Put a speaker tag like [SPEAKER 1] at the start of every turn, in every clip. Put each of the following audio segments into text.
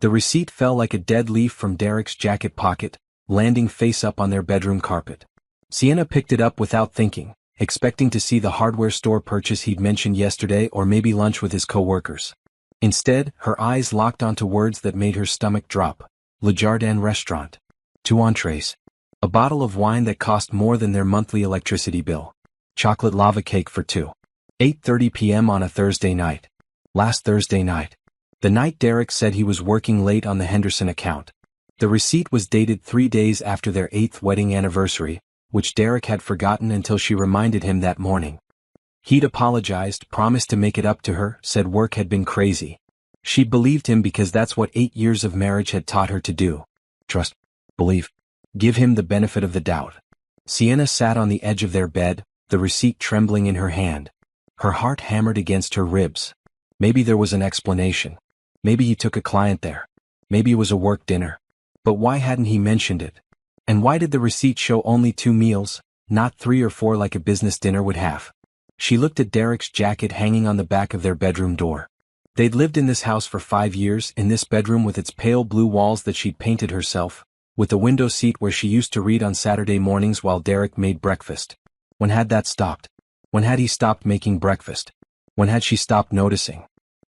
[SPEAKER 1] The receipt fell like a dead leaf from Derek's jacket pocket, landing face up on their bedroom carpet. Sienna picked it up without thinking, expecting to see the hardware store purchase he'd mentioned yesterday or maybe lunch with his co-workers. Instead, her eyes locked onto words that made her stomach drop. Le Jardin Restaurant. 2 entrees. A bottle of wine that cost more than their monthly electricity bill. Chocolate lava cake for 2. 8:30 p.m. on a Thursday night. Last Thursday night. The night Derek said he was working late on the Henderson account. The receipt was dated 3 days after their 8th wedding anniversary, which Derek had forgotten until she reminded him that morning. He'd apologized, promised to make it up to her, said work had been crazy. She believed him because that's what 8 years of marriage had taught her to do. Trust, believe, give him the benefit of the doubt. Sienna sat on the edge of their bed, the receipt trembling in her hand. Her heart hammered against her ribs. Maybe there was an explanation. Maybe he took a client there. Maybe it was a work dinner. But why hadn't he mentioned it? And why did the receipt show only 2 meals, not 3 or 4 like a business dinner would have? She looked at Derek's jacket hanging on the back of their bedroom door. They'd lived in this house for 5 years, in this bedroom with its pale blue walls that she'd painted herself, with a window seat where she used to read on Saturday mornings while Derek made breakfast. When had that stopped? When had he stopped making breakfast? When had she stopped noticing?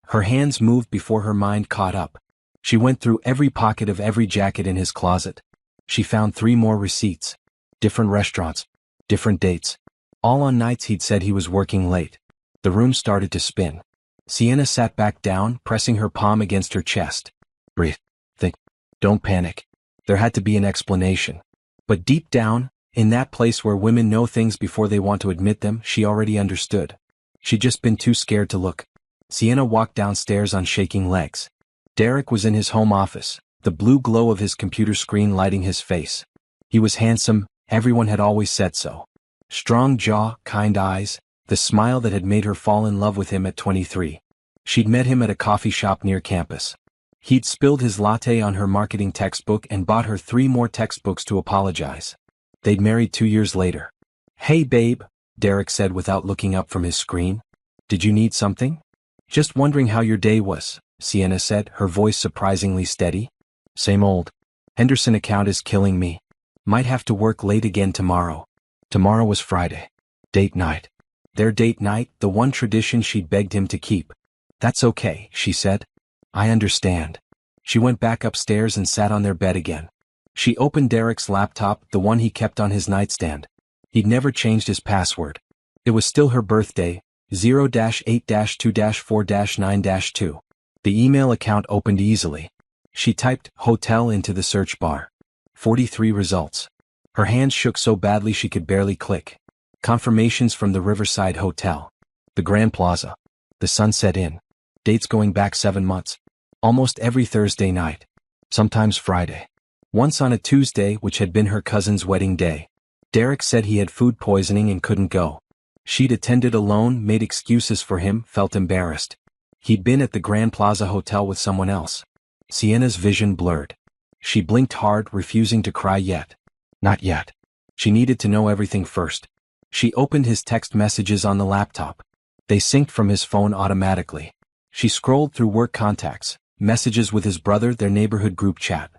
[SPEAKER 1] Her hands moved before her mind caught up. She went through every pocket of every jacket in his closet. She found 3 more receipts. Different restaurants. Different dates. All on nights he'd said he was working late. The room started to spin. Sienna sat back down, pressing her palm against her chest. Breathe. Think. Don't panic. There had to be an explanation. But deep down, in that place where women know things before they want to admit them, she already understood. She'd just been too scared to look. Sienna walked downstairs on shaking legs. Derek was in his home office, the blue glow of his computer screen lighting his face. He was handsome, everyone had always said so. Strong jaw, kind eyes, the smile that had made her fall in love with him at 23. She'd met him at a coffee shop near campus. He'd spilled his latte on her marketing textbook and bought her 3 more textbooks to apologize. They'd married 2 years later. Hey babe, Derek said without looking up from his screen. Did you need something? Just wondering how your day was, Sienna said, her voice surprisingly steady. Same old. Henderson account is killing me. Might have to work late again tomorrow. Tomorrow was Friday. Date night. Their date night, the one tradition she'd begged him to keep. That's okay, she said. I understand. She went back upstairs and sat on their bed again. She opened Derek's laptop, the one he kept on his nightstand. He'd never changed his password. It was still her birthday, 0-8-2-4-9-2. The email account opened easily. She typed hotel into the search bar. 43 results. Her hands shook so badly she could barely click. Confirmations from the Riverside Hotel. The Grand Plaza. The Sunset Inn. Dates going back 7 months. Almost every Thursday night. Sometimes Friday. Once on a Tuesday, which had been her cousin's wedding day. Derek said he had food poisoning and couldn't go. She'd attended alone, made excuses for him, felt embarrassed. He'd been at the Grand Plaza Hotel with someone else. Sienna's vision blurred. She blinked hard, refusing to cry yet. Not yet. She needed to know everything first. She opened his text messages on the laptop. They synced from his phone automatically. She scrolled through work contacts, messages with his brother, their neighborhood group chat.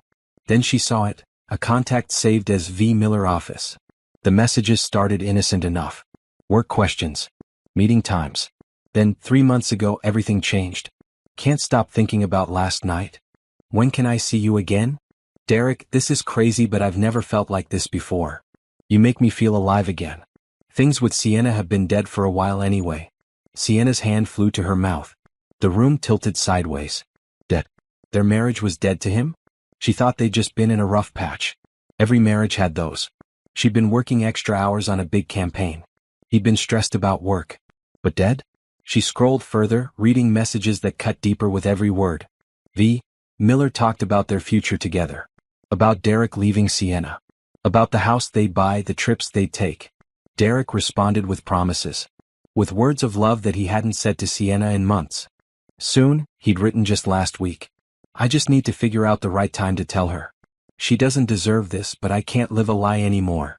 [SPEAKER 1] Then she saw it, a contact saved as V. Miller Office. The messages started innocent enough. Work questions. Meeting times. Then, 3 months ago, everything changed. Can't stop thinking about last night. When can I see you again? Derek, this is crazy, but I've never felt like this before. You make me feel alive again. Things with Sienna have been dead for a while anyway. Sienna's hand flew to her mouth. The room tilted sideways. Dead. Their marriage was dead to him? She thought they'd just been in a rough patch. Every marriage had those. She'd been working extra hours on a big campaign. He'd been stressed about work. But dead? She scrolled further, reading messages that cut deeper with every word. V. Miller talked about their future together. About Derek leaving Sienna. About the house they'd buy, the trips they'd take. Derek responded with promises. With words of love that he hadn't said to Sienna in months. Soon, he'd written just last week. I just need to figure out the right time to tell her. She doesn't deserve this, but I can't live a lie anymore.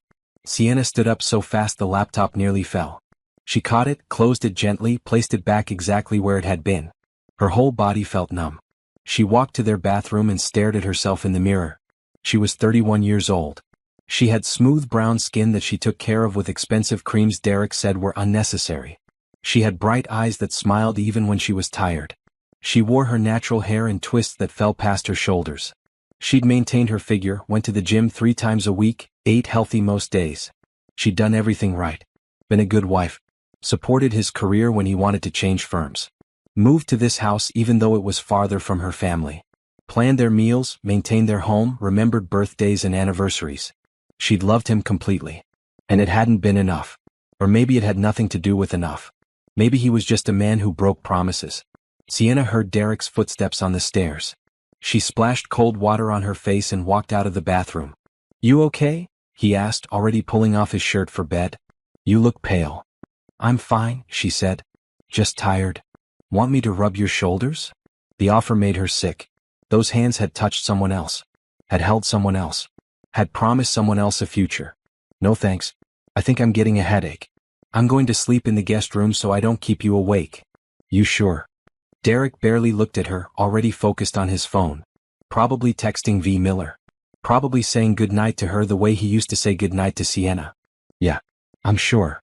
[SPEAKER 1] Sienna stood up so fast the laptop nearly fell. She caught it, closed it gently, placed it back exactly where it had been. Her whole body felt numb. She walked to their bathroom and stared at herself in the mirror. She was 31 years old. She had smooth brown skin that she took care of with expensive creams Derek said were unnecessary. She had bright eyes that smiled even when she was tired. She wore her natural hair in twists that fell past her shoulders. She'd maintained her figure, went to the gym 3 times a week, ate healthy most days. She'd done everything right. Been a good wife. Supported his career when he wanted to change firms. Moved to this house even though it was farther from her family. Planned their meals, maintained their home, remembered birthdays and anniversaries. She'd loved him completely. And it hadn't been enough. Or maybe it had nothing to do with enough. Maybe he was just a man who broke promises. Sienna heard Derek's footsteps on the stairs. She splashed cold water on her face and walked out of the bathroom. "You okay?" he asked, already pulling off his shirt for bed. "You look pale." "I'm fine," she said. "Just tired." "Want me to rub your shoulders?" The offer made her sick. Those hands had touched someone else. Had held someone else. Had promised someone else a future. "No thanks. I think I'm getting a headache. I'm going to sleep in the guest room so I don't keep you awake." "You sure?" Derek barely looked at her, already focused on his phone. Probably texting V. Miller. Probably saying goodnight to her the way he used to say goodnight to Sienna. "Yeah, I'm sure."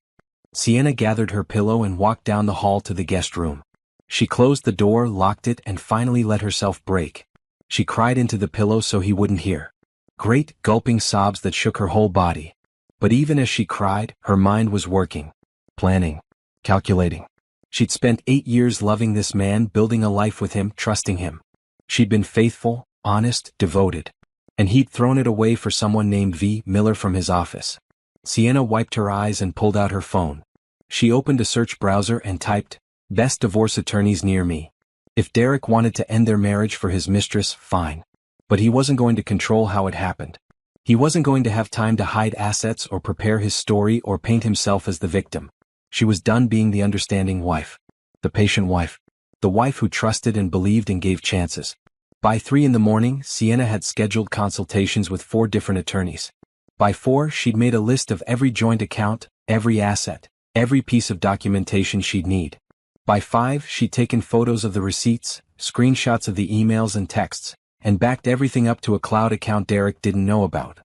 [SPEAKER 1] Sienna gathered her pillow and walked down the hall to the guest room. She closed the door, locked it, and finally let herself break. She cried into the pillow so he wouldn't hear. Great, gulping sobs that shook her whole body. But even as she cried, her mind was working. Planning. Calculating. She'd spent 8 years loving this man, building a life with him, trusting him. She'd been faithful, honest, devoted. And he'd thrown it away for someone named V. Miller from his office. Sienna wiped her eyes and pulled out her phone. She opened a search browser and typed, "Best divorce attorneys near me." If Derek wanted to end their marriage for his mistress, fine. But he wasn't going to control how it happened. He wasn't going to have time to hide assets or prepare his story or paint himself as the victim. She was done being the understanding wife. The patient wife. The wife who trusted and believed and gave chances. By 3 in the morning, Sienna had scheduled consultations with 4 different attorneys. By 4, she'd made a list of every joint account, every asset, every piece of documentation she'd need. By 5, she'd taken photos of the receipts, screenshots of the emails and texts, and backed everything up to a cloud account Derek didn't know about.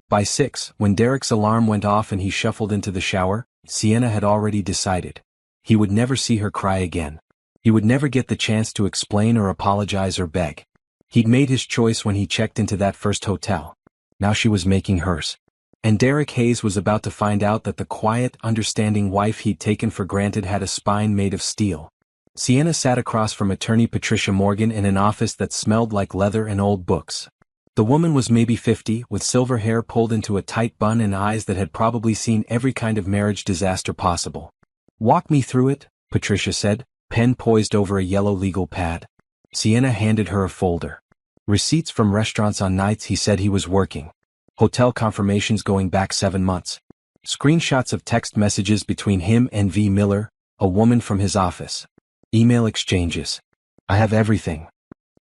[SPEAKER 1] By 6, when Derek's alarm went off and he shuffled into the shower, Sienna had already decided. He would never see her cry again. He would never get the chance to explain or apologize or beg. He'd made his choice when he checked into that first hotel. Now she was making hers. And Derek Hayes was about to find out that the quiet, understanding wife he'd taken for granted had a spine made of steel. Sienna sat across from attorney Patricia Morgan in an office that smelled like leather and old books. The woman was maybe 50, with silver hair pulled into a tight bun and eyes that had probably seen every kind of marriage disaster possible. "Walk me through it," Patricia said, pen poised over a yellow legal pad. Sienna handed her a folder. Receipts from restaurants on nights he said he was working. Hotel confirmations going back 7 months. Screenshots of text messages between him and V. Miller, a woman from his office. Email exchanges. "I have everything."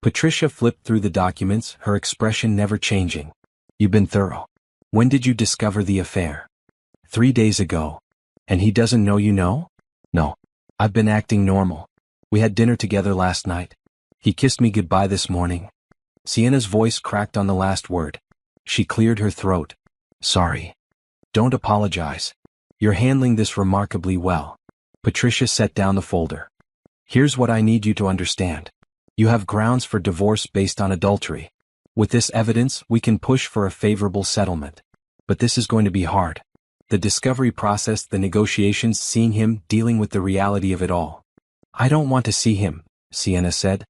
[SPEAKER 1] Patricia flipped through the documents, her expression never changing. "You've been thorough. When did you discover the affair?" 3 days ago. "And he doesn't know you know?" "No. I've been acting normal. We had dinner together last night. He kissed me goodbye this morning." Sienna's voice cracked on the last word. She cleared her throat. "Sorry." "Don't apologize. You're handling this remarkably well." Patricia set down the folder. "Here's what I need you to understand. You have grounds for divorce based on adultery. With this evidence, we can push for a favorable settlement. But this is going to be hard. The discovery process, the negotiations, seeing him, dealing with the reality of it all." "I don't want to see him," Sienna said.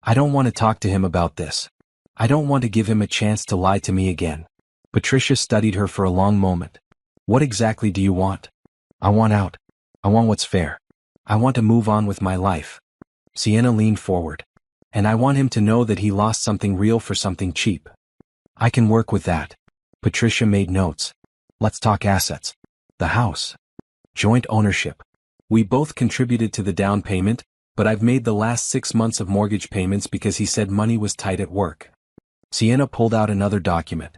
[SPEAKER 1] "I don't want to talk to him about this. I don't want to give him a chance to lie to me again." Patricia studied her for a long moment. "What exactly do you want?" "I want out. I want what's fair. I want to move on with my life." Sienna leaned forward. "And I want him to know that he lost something real for something cheap." "I can work with that." Patricia made notes. "Let's talk assets. The house. Joint ownership. We both contributed to the down payment, but I've made the last 6 months of mortgage payments because he said money was tight at work." Sienna pulled out another document.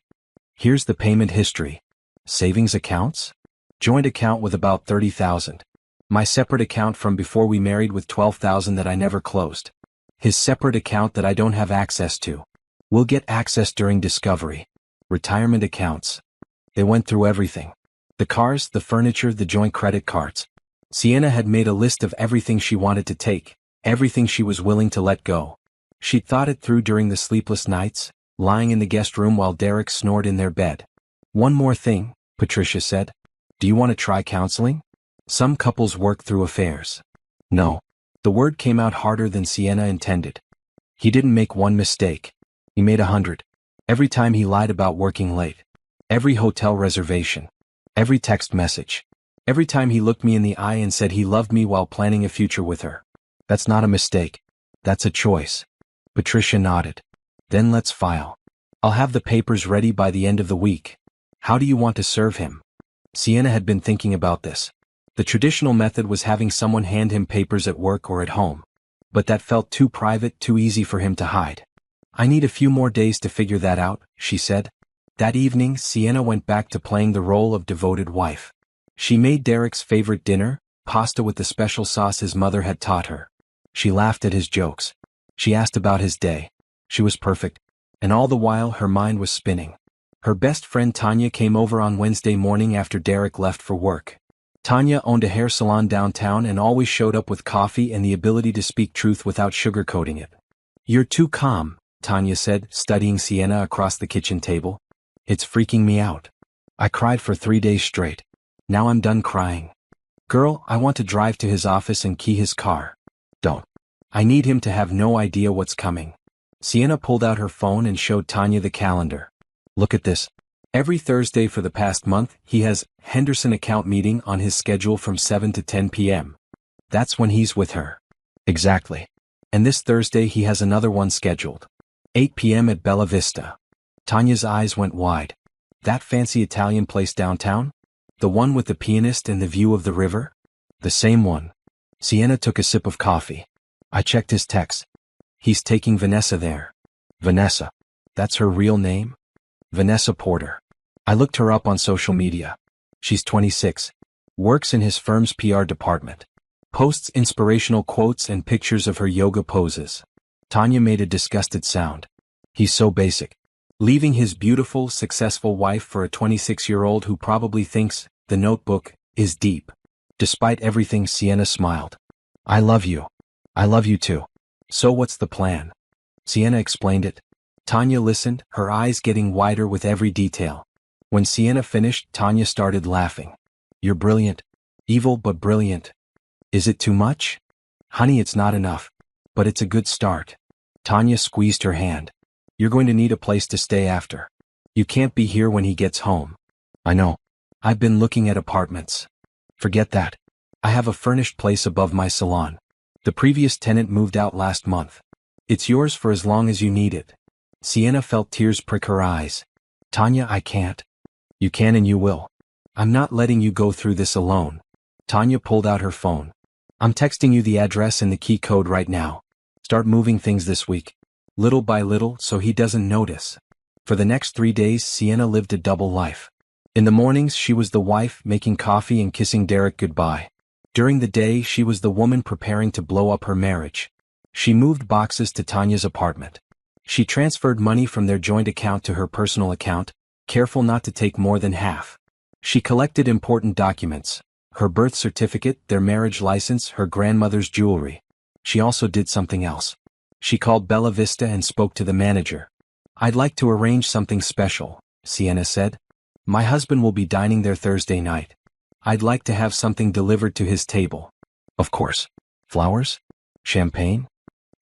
[SPEAKER 1] "Here's the payment history. Savings accounts? Joint account with about 30,000. My separate account from before we married with 12,000 that I never closed. His separate account that I don't have access to. We'll get access during discovery. Retirement accounts. They went through everything. The cars, the furniture, the joint credit cards. Sienna had made a list of everything she wanted to take, everything she was willing to let go. She'd thought it through during the sleepless nights, lying in the guest room while Derek snored in their bed. One more thing, Patricia said. Do you want to try counseling? Some couples work through affairs. No. The word came out harder than Sienna intended. He didn't make one mistake. He made 100. Every time he lied about working late. Every hotel reservation. Every text message. Every time he looked me in the eye and said he loved me while planning a future with her. That's not a mistake. That's a choice. Patricia nodded. Then let's file. I'll have the papers ready by the end of the week. How do you want to serve him? Sienna had been thinking about this. The traditional method was having someone hand him papers at work or at home. But that felt too private, too easy for him to hide. I need a few more days to figure that out, she said. That evening, Sienna went back to playing the role of devoted wife. She made Derek's favorite dinner, pasta with the special sauce his mother had taught her. She laughed at his jokes. She asked about his day. She was perfect. And all the while her mind was spinning. Her best friend Tanya came over on Wednesday morning after Derek left for work. Tanya owned a hair salon downtown and always showed up with coffee and the ability to speak truth without sugarcoating it. You're too calm, Tanya said, studying Sienna across the kitchen table. It's freaking me out. I cried for 3 days straight. Now I'm done crying. Girl, I want to drive to his office and key his car. Don't. I need him to have no idea what's coming. Sienna pulled out her phone and showed Tanya the calendar. Look at this. Every Thursday for the past month, he has Henderson account meeting on his schedule from 7 to 10 p.m. That's when he's with her. Exactly. And this Thursday he has another one scheduled. 8 p.m. at Bella Vista. Tanya's eyes went wide. That fancy Italian place downtown? The one with the pianist and the view of the river? The same one. Sienna took a sip of coffee. I checked his text. He's taking Vanessa there. Vanessa. That's her real name? Vanessa Porter. I looked her up on social media. She's 26. Works in his firm's PR department. Posts inspirational quotes and pictures of her yoga poses. Tanya made a disgusted sound. He's so basic. Leaving his beautiful, successful wife for a 26-year-old who probably thinks The Notebook is deep. Despite everything, Sienna smiled. I love you. I love you too. So what's the plan? Sienna explained it. Tanya listened, her eyes getting wider with every detail. When Sienna finished, Tanya started laughing. You're brilliant. Evil but brilliant. Is it too much? Honey, it's not enough. But it's a good start. Tanya squeezed her hand. You're going to need a place to stay after. You can't be here when he gets home. I know. I've been looking at apartments. Forget that. I have a furnished place above my salon. The previous tenant moved out last month. It's yours for as long as you need it. Sienna felt tears prick her eyes. Tanya, I can't. You can and you will. I'm not letting you go through this alone. Tanya pulled out her phone. I'm texting you the address and the key code right now. Start moving things this week. Little by little, so he doesn't notice. For the next 3 days, Sienna lived a double life. In the mornings, she was the wife making coffee and kissing Derek goodbye. During the day, she was the woman preparing to blow up her marriage. She moved boxes to Tanya's apartment. She transferred money from their joint account to her personal account, careful not to take more than half. She collected important documents. Her birth certificate, their marriage license, her grandmother's jewelry. She also did something else. She called Bella Vista and spoke to the manager. I'd like to arrange something special, Sienna said. My husband will be dining there Thursday night. I'd like to have something delivered to his table. Of course. Flowers? Champagne?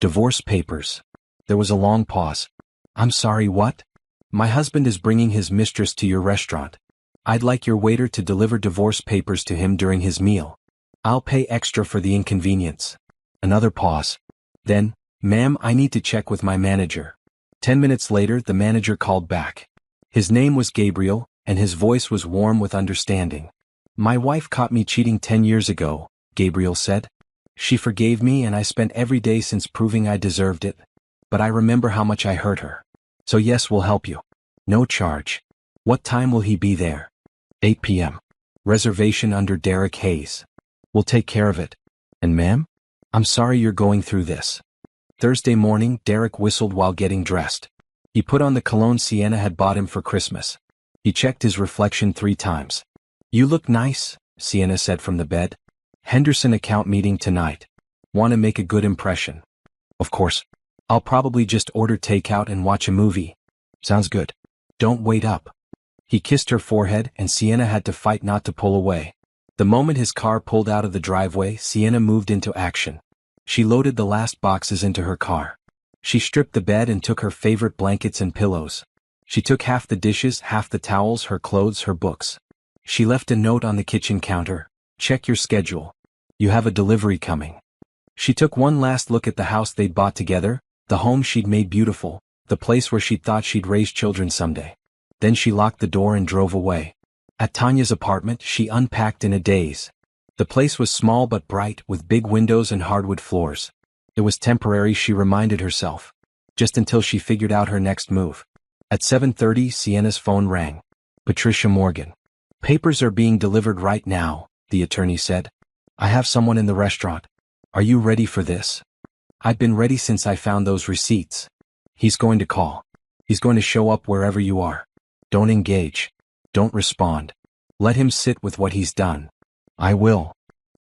[SPEAKER 1] Divorce papers. There was a long pause. I'm sorry, what? My husband is bringing his mistress to your restaurant. I'd like your waiter to deliver divorce papers to him during his meal. I'll pay extra for the inconvenience. Another pause. Then, ma'am, I need to check with my manager. 10 minutes later, the manager called back. His name was Gabriel, and his voice was warm with understanding. My wife caught me cheating 10 years ago, Gabriel said. She forgave me and I spent every day since proving I deserved it. But I remember how much I hurt her. So yes, we'll help you. No charge. What time will he be there? 8 p.m. Reservation under Derek Hayes. We'll take care of it. And ma'am? I'm sorry you're going through this. Thursday morning, Derek whistled while getting dressed. He put on the cologne Sienna had bought him for Christmas. He checked his reflection 3 times. "You look nice," Sienna said from the bed. "Henderson account meeting tonight. Want to make a good impression." "Of course. I'll probably just order takeout and watch a movie." "Sounds good. Don't wait up." He kissed her forehead and Sienna had to fight not to pull away. The moment his car pulled out of the driveway, Sienna moved into action. She loaded the last boxes into her car. She stripped the bed and took her favorite blankets and pillows. She took half the dishes, half the towels, her clothes, her books. She left a note on the kitchen counter. "Check your schedule. You have a delivery coming." She took one last look at the house they'd bought together, the home she'd made beautiful, the place where she'd thought she'd raise children someday. Then she locked the door and drove away. At Tanya's apartment, she unpacked in a daze. The place was small but bright, with big windows and hardwood floors. It was temporary, she reminded herself. Just until she figured out her next move. At 7:30, Sienna's phone rang. "Patricia Morgan. Papers are being delivered right now," the attorney said. "I have someone in the restaurant. Are you ready for this?" "I've been ready since I found those receipts." "He's going to call. He's going to show up wherever you are. Don't engage. Don't respond. Let him sit with what he's done." "I will."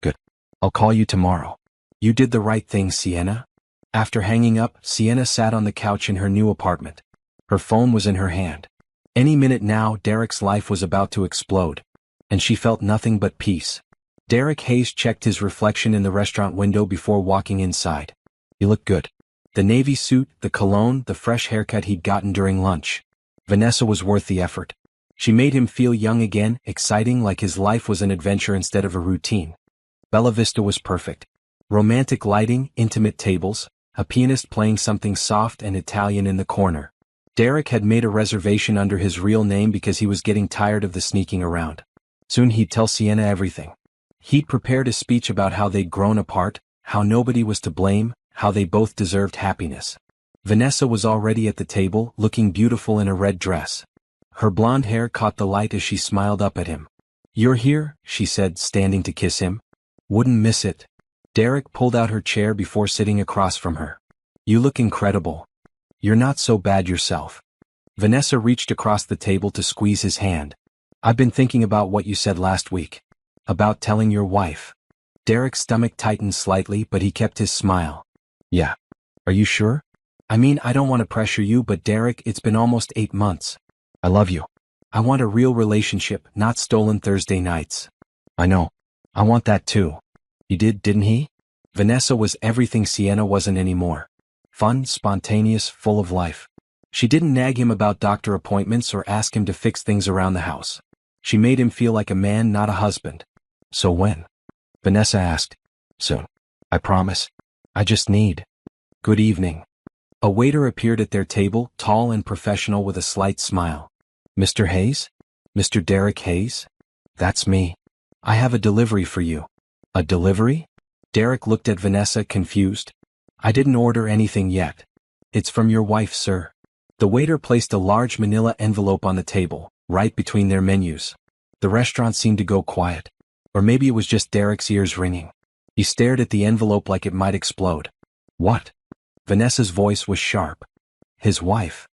[SPEAKER 1] "Good. I'll call you tomorrow." "You did the right thing, Sienna." After hanging up, Sienna sat on the couch in her new apartment. Her phone was in her hand. Any minute now, Derek's life was about to explode. And she felt nothing but peace. Derek Hayes checked his reflection in the restaurant window before walking inside. He looked good. The navy suit, the cologne, the fresh haircut he'd gotten during lunch. Vanessa was worth the effort. She made him feel young again, exciting, like his life was an adventure instead of a routine. Bella Vista was perfect. Romantic lighting, intimate tables, a pianist playing something soft and Italian in the corner. Derek had made a reservation under his real name because he was getting tired of the sneaking around. Soon he'd tell Sienna everything. He'd prepared a speech about how they'd grown apart, how nobody was to blame, how they both deserved happiness. Vanessa was already at the table, looking beautiful in a red dress. Her blonde hair caught the light as she smiled up at him. "You're here," she said, standing to kiss him. "Wouldn't miss it." Derek pulled out her chair before sitting across from her. "You look incredible. You're not so bad yourself." Vanessa reached across the table to squeeze his hand. "I've been thinking about what you said last week. About telling your wife." Derek's stomach tightened slightly, but he kept his smile. "Yeah. Are you sure? I mean, I don't want to pressure you, but Derek, it's been almost 8 months. I love you. I want a real relationship, not stolen Thursday nights." "I know. I want that too." "He did, didn't he?" Vanessa was everything Sienna wasn't anymore. Fun, spontaneous, full of life. She didn't nag him about doctor appointments or ask him to fix things around the house. She made him feel like a man, not a husband. "So when?" Vanessa asked. "Soon. I promise. I just need." "Good evening." A waiter appeared at their table, tall and professional with a slight smile. "Mr. Hayes? Mr. Derek Hayes? That's me. I have a delivery for you." "A delivery?" Derek looked at Vanessa, confused. "I didn't order anything yet." "It's from your wife, sir." The waiter placed a large manila envelope on the table, right between their menus. The restaurant seemed to go quiet. Or maybe it was just Derek's ears ringing. He stared at the envelope like it might explode. "What?" Vanessa's voice was sharp. "His wife."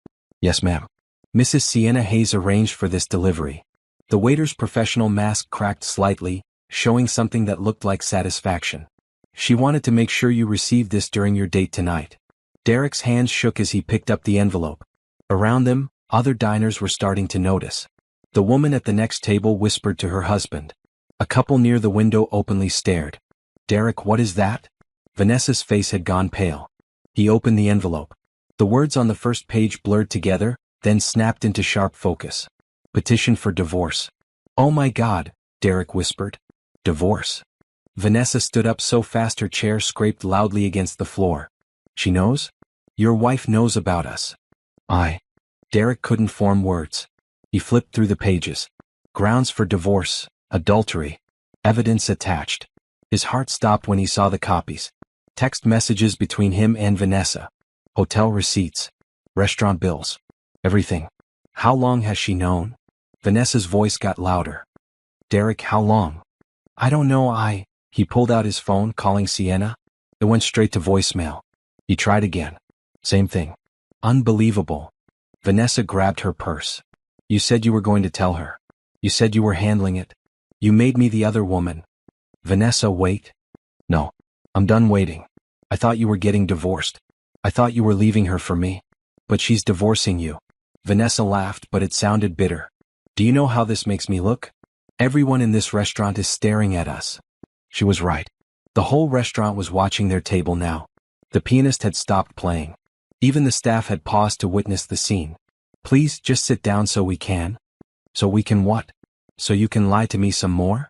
[SPEAKER 1] "Yes, ma'am. Mrs. Sienna Hayes arranged for this delivery." The waiter's professional mask cracked slightly, showing something that looked like satisfaction. "She wanted to make sure you received this during your date tonight." Derek's hands shook as he picked up the envelope. Around them, other diners were starting to notice. The woman at the next table whispered to her husband. A couple near the window openly stared. "Derek, what is that?" Vanessa's face had gone pale. He opened the envelope. The words on the first page blurred together, then snapped into sharp focus. "Petition for divorce." "Oh my God," Derek whispered. "Divorce?" Vanessa stood up so fast her chair scraped loudly against the floor. "She knows? Your wife knows about us." Derek couldn't form words. He flipped through the pages. Grounds for divorce, adultery, evidence attached. His heart stopped when he saw the copies. Text messages between him and Vanessa. Hotel receipts. Restaurant bills. Everything. How long has she known? Vanessa's voice got louder. "Derek, how long?" "I don't know, He pulled out his phone, calling Sienna. It went straight to voicemail. He tried again. Same thing. Unbelievable. Vanessa grabbed her purse. You said you were going to tell her. You said you were handling it. You made me the other woman. Vanessa, wait. No. I'm done waiting. I thought you were getting divorced. I thought you were leaving her for me. But she's divorcing you. Vanessa laughed, but it sounded bitter. Do you know how this makes me look? Everyone in this restaurant is staring at us. She was right. The whole restaurant was watching their table now. The pianist had stopped playing. Even the staff had paused to witness the scene. Please, just sit down so we can. So we can what? So you can lie to me some more?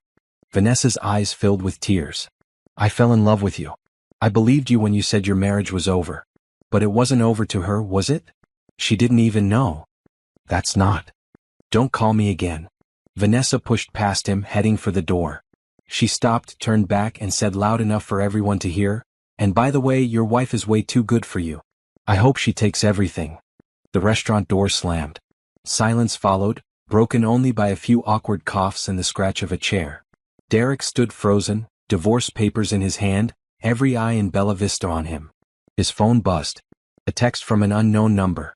[SPEAKER 1] Vanessa's eyes filled with tears. I fell in love with you. I believed you when you said your marriage was over. But it wasn't over to her, was it? She didn't even know. That's not. Don't call me again. Vanessa pushed past him, heading for the door. She stopped, turned back, and said loud enough for everyone to hear, and by the way, your wife is way too good for you. I hope she takes everything. The restaurant door slammed. Silence followed, broken only by a few awkward coughs and the scratch of a chair. Derek stood frozen, divorce papers in his hand, every eye in Bella Vista on him. His phone buzzed. A text from an unknown number.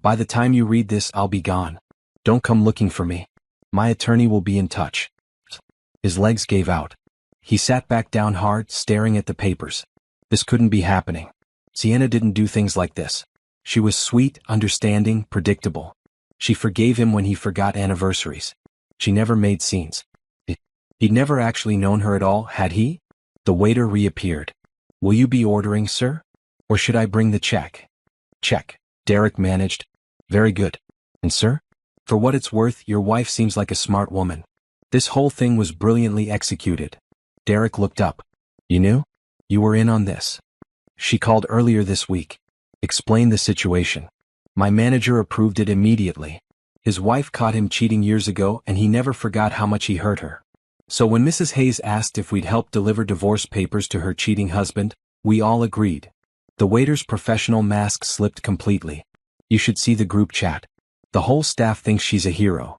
[SPEAKER 1] By the time you read this, I'll be gone. Don't come looking for me. My attorney will be in touch. His legs gave out. He sat back down hard, staring at the papers. This couldn't be happening. Sienna didn't do things like this. She was sweet, understanding, predictable. She forgave him when he forgot anniversaries. She never made scenes. He'd never actually known her at all, had he? The waiter reappeared. Will you be ordering, sir? Or should I bring the check? Check. Derek managed. Very good. And sir? For what it's worth, your wife seems like a smart woman. This whole thing was brilliantly executed. Derek looked up. You knew? You were in on this. She called earlier this week. Explained the situation. My manager approved it immediately. His wife caught him cheating years ago and he never forgot how much he hurt her. So when Mrs. Hayes asked if we'd help deliver divorce papers to her cheating husband, we all agreed. The waiter's professional mask slipped completely. You should see the group chat. The whole staff thinks she's a hero.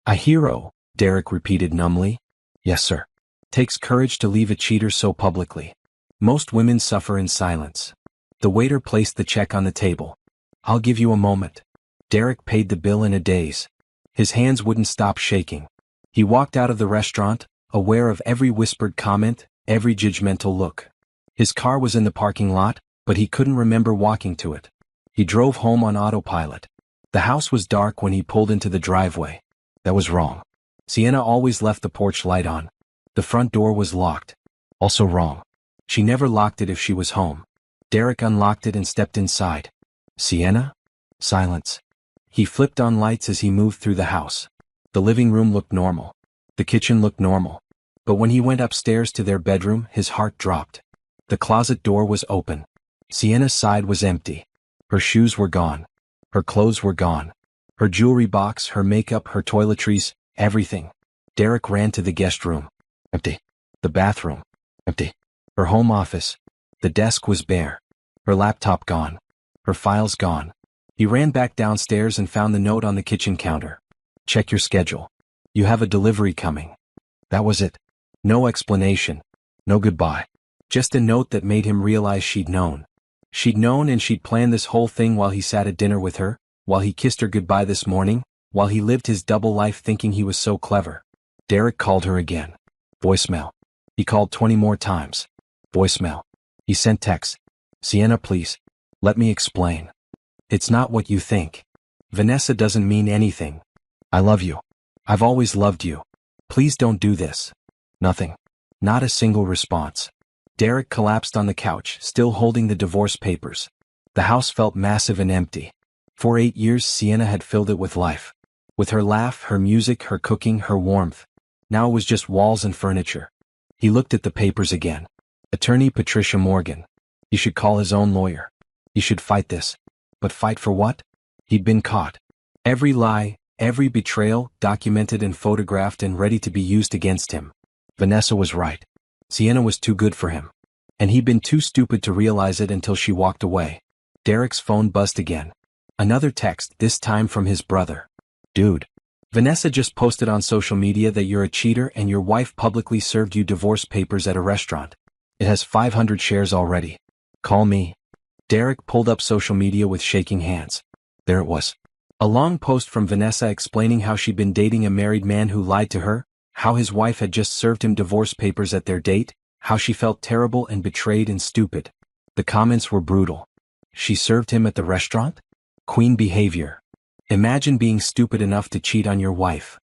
[SPEAKER 1] A hero, Derek repeated numbly. Yes, sir. Takes courage to leave a cheater so publicly. Most women suffer in silence. The waiter placed the check on the table. I'll give you a moment. Derek paid the bill in a daze. His hands wouldn't stop shaking. He walked out of the restaurant, aware of every whispered comment, every judgmental look. His car was in the parking lot, but he couldn't remember walking to it. He drove home on autopilot. The house was dark when he pulled into the driveway. That was wrong. Sienna always left the porch light on. The front door was locked. Also wrong. She never locked it if she was home. Derek unlocked it and stepped inside. Sienna? Silence. He flipped on lights as he moved through the house. The living room looked normal. The kitchen looked normal. But when he went upstairs to their bedroom, his heart dropped. The closet door was open. Sienna's side was empty. Her shoes were gone. Her clothes were gone. Her jewelry box, her makeup, her toiletries, everything. Derek ran to the guest room. Empty. The bathroom. Empty. Her home office. The desk was bare. Her laptop gone. Her files gone. He ran back downstairs and found the note on the kitchen counter. Check your schedule. You have a delivery coming. That was it. No explanation. No goodbye. Just a note that made him realize she'd known. She'd known and she'd planned this whole thing while he sat at dinner with her, while he kissed her goodbye this morning, while he lived his double life thinking he was so clever. Derek called her again. Voicemail. He called 20 more times. Voicemail. He sent texts. Sienna, please. Let me explain. It's not what you think. Vanessa doesn't mean anything. I love you. I've always loved you. Please don't do this. Nothing. Not a single response. Derek collapsed on the couch, still holding the divorce papers. The house felt massive and empty. For 8 years, Sienna had filled it with life. With her laugh, her music, her cooking, her warmth. Now it was just walls and furniture. He looked at the papers again. Attorney Patricia Morgan. He should call his own lawyer. He should fight this. But fight for what? He'd been caught. Every lie, every betrayal, documented and photographed and ready to be used against him. Vanessa was right. Sienna was too good for him. And he'd been too stupid to realize it until she walked away. Derek's phone buzzed again. Another text, this time from his brother. Dude. Vanessa just posted on social media that you're a cheater and your wife publicly served you divorce papers at a restaurant. It has 500 shares already. Call me. Derek pulled up social media with shaking hands. There it was. A long post from Vanessa explaining how she'd been dating a married man who lied to her, how his wife had just served him divorce papers at their date, how she felt terrible and betrayed and stupid. The comments were brutal. She served him at the restaurant? Queen behavior. Imagine being stupid enough to cheat on your wife.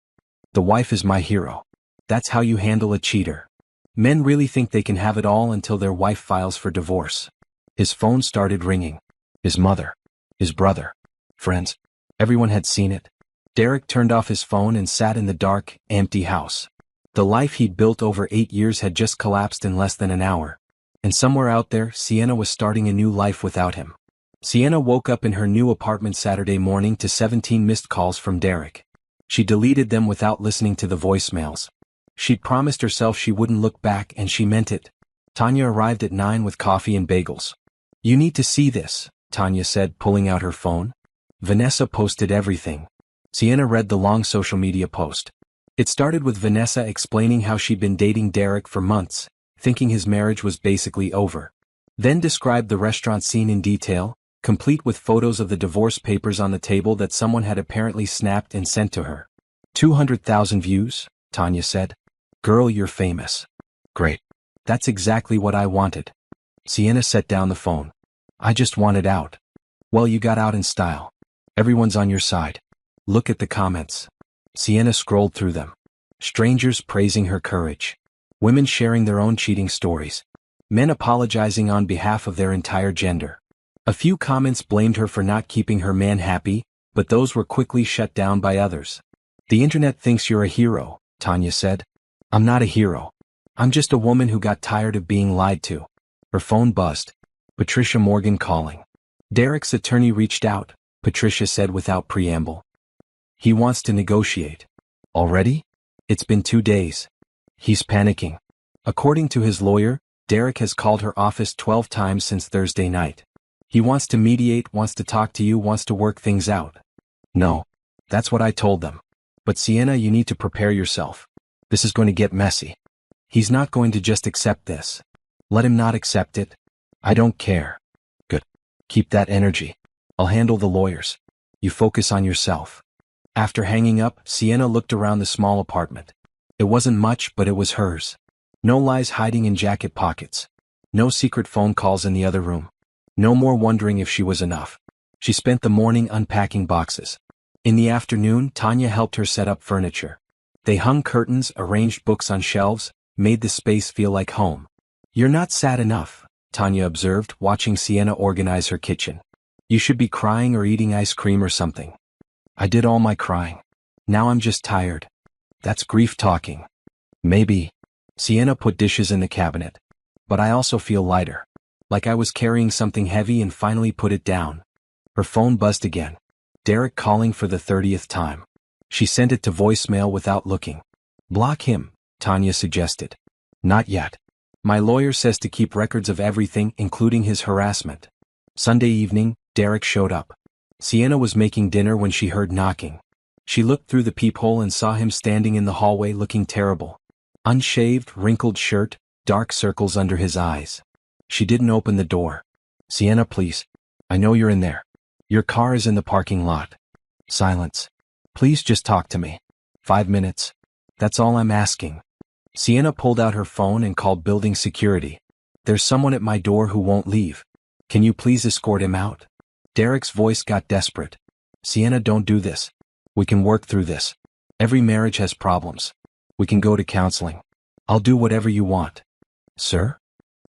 [SPEAKER 1] The wife is my hero. That's how you handle a cheater. Men really think they can have it all until their wife files for divorce. His phone started ringing. His mother. His brother. Friends. Everyone had seen it. Derek turned off his phone and sat in the dark, empty house. The life he'd built over 8 years had just collapsed in less than an hour. And somewhere out there, Sienna was starting a new life without him. Sienna woke up in her new apartment Saturday morning to 17 missed calls from Derek. She deleted them without listening to the voicemails. She'd promised herself she wouldn't look back, and she meant it. Tanya arrived at 9 with coffee and bagels. "You need to see this," Tanya said, pulling out her phone. Vanessa posted everything. Sienna read the long social media post. It started with Vanessa explaining how she'd been dating Derek for months, thinking his marriage was basically over. Then described the restaurant scene in detail, complete with photos of the divorce papers on the table that someone had apparently snapped and sent to her. 200,000 views, Tanya said. "Girl, you're famous." "Great. That's exactly what I wanted." Sienna set down the phone. "I just wanted out." "Well, you got out in style. Everyone's on your side. Look at the comments." Sienna scrolled through them. Strangers praising her courage. Women sharing their own cheating stories. Men apologizing on behalf of their entire gender. A few comments blamed her for not keeping her man happy, but those were quickly shut down by others. "The internet thinks you're a hero," Tanya said. "I'm not a hero. I'm just a woman who got tired of being lied to." Her phone buzzed. Patricia Morgan calling. Derek's attorney reached out, Patricia said without preamble. "He wants to negotiate." "Already? It's been 2 days." He's panicking. According to his lawyer, Derek has called her office 12 times since Thursday night. He wants to mediate, wants to talk to you, wants to work things out. "No. That's what I told them. But Sienna, you need to prepare yourself. This is going to get messy. He's not going to just accept this. Let him not accept it." "I don't care." "Good. Keep that energy. I'll handle the lawyers. You focus on yourself." After hanging up, Sienna looked around the small apartment. It wasn't much, but it was hers. No lies hiding in jacket pockets. No secret phone calls in the other room. No more wondering if she was enough. She spent the morning unpacking boxes. In the afternoon, Tanya helped her set up furniture. They hung curtains, arranged books on shelves, made the space feel like home. "You're not sad enough," Tanya observed, watching Sienna organize her kitchen. "You should be crying or eating ice cream or something." "I did all my crying. Now I'm just tired." "That's grief talking." "Maybe." Sienna put dishes in the cabinet. "But I also feel lighter. Like I was carrying something heavy and finally put it down." Her phone buzzed again. Derek calling for the 30th time. She sent it to voicemail without looking. "Block him," Tanya suggested. "Not yet. My lawyer says to keep records of everything, including his harassment." Sunday evening, Derek showed up. Sienna was making dinner when she heard knocking. She looked through the peephole and saw him standing in the hallway looking terrible. Unshaved, wrinkled shirt, dark circles under his eyes. She didn't open the door. "Sienna, please. I know you're in there. Your car is in the parking lot." Silence. "Please just talk to me. 5 minutes. That's all I'm asking." Sienna pulled out her phone and called building security. "There's someone at my door who won't leave. Can you please escort him out?" Derek's voice got desperate. "Sienna, don't do this. We can work through this. Every marriage has problems. We can go to counseling. I'll do whatever you want." "Sir?"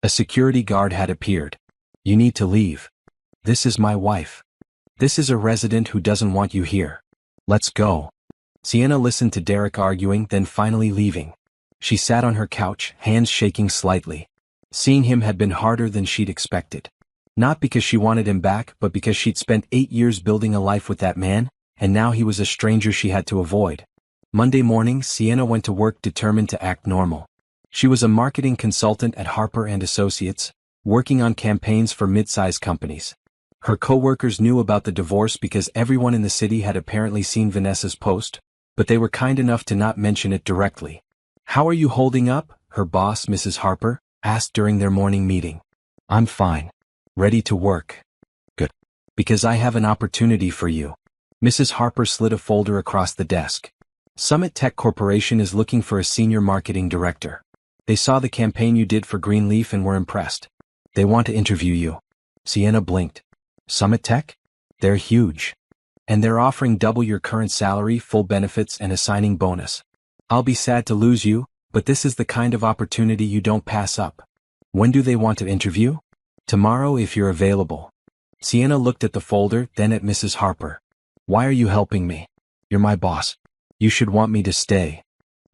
[SPEAKER 1] A security guard had appeared. "You need to leave. This is my wife. This is a resident who doesn't want you here. Let's go." Sienna listened to Derek arguing, then finally leaving. She sat on her couch, hands shaking slightly. Seeing him had been harder than she'd expected. Not because she wanted him back, but because she'd spent 8 years building a life with that man, and now he was a stranger she had to avoid. Monday morning, Sienna went to work determined to act normal. She was a marketing consultant at Harper & Associates, working on campaigns for mid-size companies. Her co-workers knew about the divorce because everyone in the city had apparently seen Vanessa's post, but they were kind enough to not mention it directly. "How are you holding up?" her boss, Mrs. Harper, asked during their morning meeting. "I'm fine. Ready to work." Because I have an opportunity for you. Mrs. Harper slid a folder across the desk. Summit Tech Corporation is looking for a senior marketing director. They saw the campaign you did for Greenleaf and were impressed. They want to interview you. Sienna blinked. Summit Tech? They're huge. And they're offering double your current salary, full benefits, and a signing bonus. I'll be sad to lose you, but this is the kind of opportunity you don't pass up. When do they want to interview? Tomorrow if you're available. Sienna looked at the folder, then at Mrs. Harper. Why are you helping me? You're my boss. You should want me to stay.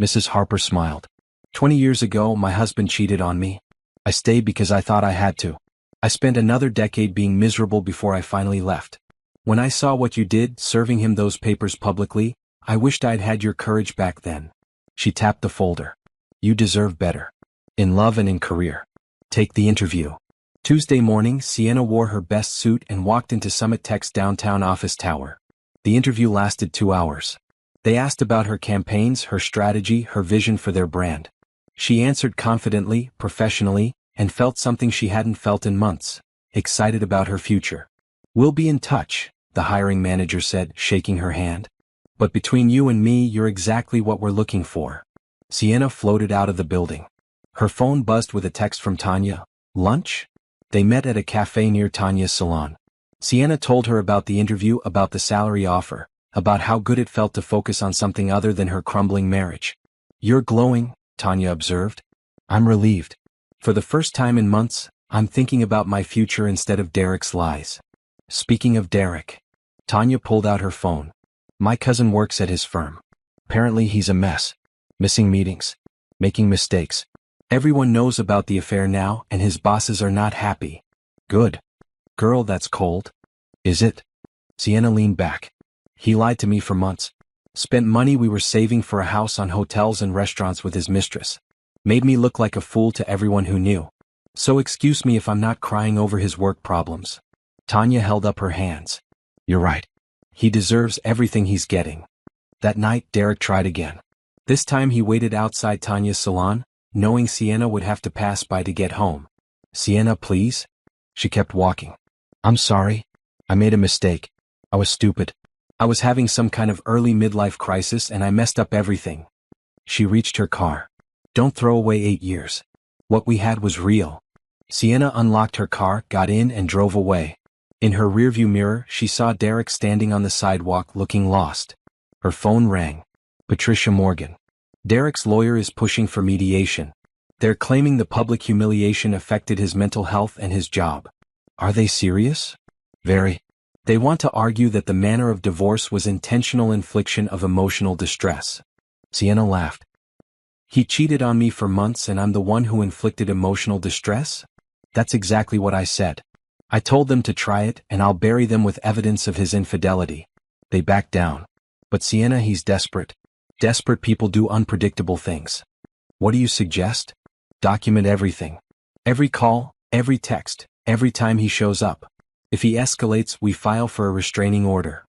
[SPEAKER 1] Mrs. Harper smiled. 20 years ago, my husband cheated on me. I stayed because I thought I had to. I spent another decade being miserable before I finally left. When I saw what you did, serving him those papers publicly, I wished I'd had your courage back then. She tapped the folder. You deserve better. In love and in career. Take the interview. Tuesday morning, Sienna wore her best suit and walked into Summit Tech's downtown office tower. The interview lasted 2 hours. They asked about her campaigns, her strategy, her vision for their brand. She answered confidently, professionally, and felt something she hadn't felt in months, excited about her future. We'll be in touch, the hiring manager said, shaking her hand. But between you and me, you're exactly what we're looking for. Sienna floated out of the building. Her phone buzzed with a text from Tanya. Lunch? They met at a cafe near Tanya's salon. Sienna told her about the interview, about the salary offer, about how good it felt to focus on something other than her crumbling marriage. You're glowing, Tanya observed. I'm relieved. For the first time in months, I'm thinking about my future instead of Derek's lies. Speaking of Derek. Tanya pulled out her phone. My cousin works at his firm. Apparently he's a mess. Missing meetings. Making mistakes. Everyone knows about the affair now, and his bosses are not happy. Good. Girl, that's cold. Is it? Sienna leaned back. He lied to me for months. Spent money we were saving for a house on hotels and restaurants with his mistress. Made me look like a fool to everyone who knew. So excuse me if I'm not crying over his work problems. Tanya held up her hands. You're right. He deserves everything he's getting. That night, Derek tried again. This time he waited outside Tanya's salon, knowing Sienna would have to pass by to get home. Sienna, please? She kept walking. I'm sorry. I made a mistake. I was stupid. I was having some kind of early midlife crisis and I messed up everything. She reached her car. Don't throw away 8 years. What we had was real. Sienna unlocked her car, got in and drove away. In her rearview mirror, she saw Derek standing on the sidewalk looking lost. Her phone rang. Patricia Morgan. Derek's lawyer is pushing for mediation. They're claiming the public humiliation affected his mental health and his job. Are they serious? Very. They want to argue that the manner of divorce was intentional infliction of emotional distress. Sienna laughed. He cheated on me for months and I'm the one who inflicted emotional distress? That's exactly what I said. I told them to try it and I'll bury them with evidence of his infidelity. They backed down. But Sienna, he's desperate. Desperate people do unpredictable things. What do you suggest? Document everything. Every call, every text, every time he shows up. If he escalates, we file for a restraining order.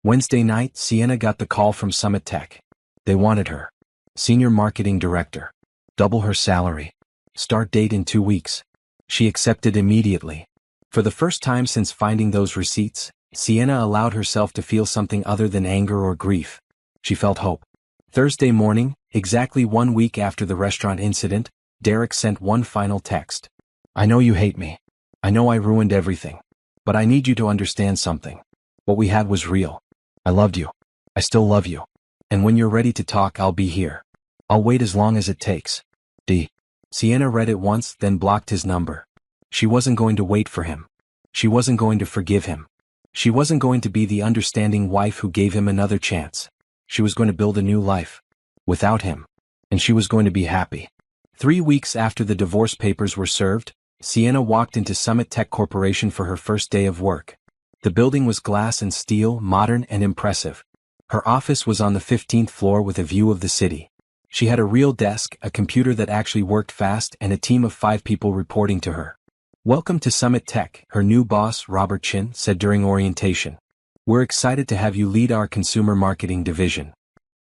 [SPEAKER 1] Wednesday night, Sienna got the call from Summit Tech. They wanted her. Senior Marketing Director. Double her salary. Start date in 2 weeks. She accepted immediately. For the first time since finding those receipts, Sienna allowed herself to feel something other than anger or grief. She felt hope. Thursday morning, exactly 1 week after the restaurant incident, Derek sent one final text. I know you hate me. I know I ruined everything. But I need you to understand something. What we had was real. I loved you. I still love you. And when you're ready to talk, I'll be here. I'll wait as long as it takes. D. Sienna read it once, then blocked his number. She wasn't going to wait for him. She wasn't going to forgive him. She wasn't going to be the understanding wife who gave him another chance. She was going to build a new life. Without him. And she was going to be happy. 3 weeks after the divorce papers were served, Sienna walked into Summit Tech Corporation for her first day of work. The building was glass and steel, modern and impressive. Her office was on the 15th floor with a view of the city. She had a real desk, a computer that actually worked fast, and a team of 5 people reporting to her. Welcome to Summit Tech, her new boss, Robert Chin, said during orientation. We're excited to have you lead our consumer marketing division.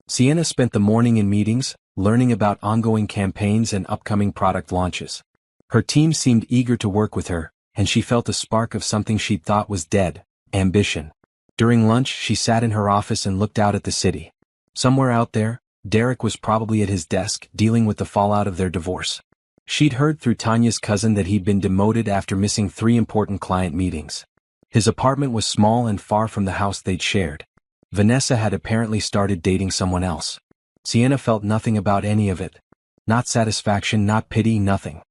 [SPEAKER 1] Sienna spent the morning in meetings, learning about ongoing campaigns and upcoming product launches. Her team seemed eager to work with her, and she felt a spark of something she'd thought was dead, ambition. During lunch, she sat in her office and looked out at the city. Somewhere out there, Derek was probably at his desk, dealing with the fallout of their divorce. She'd heard through Tanya's cousin that he'd been demoted after missing 3 important client meetings. His apartment was small and far from the house they'd shared. Vanessa had apparently started dating someone else. Sienna felt nothing about any of it. Not satisfaction, not pity, nothing.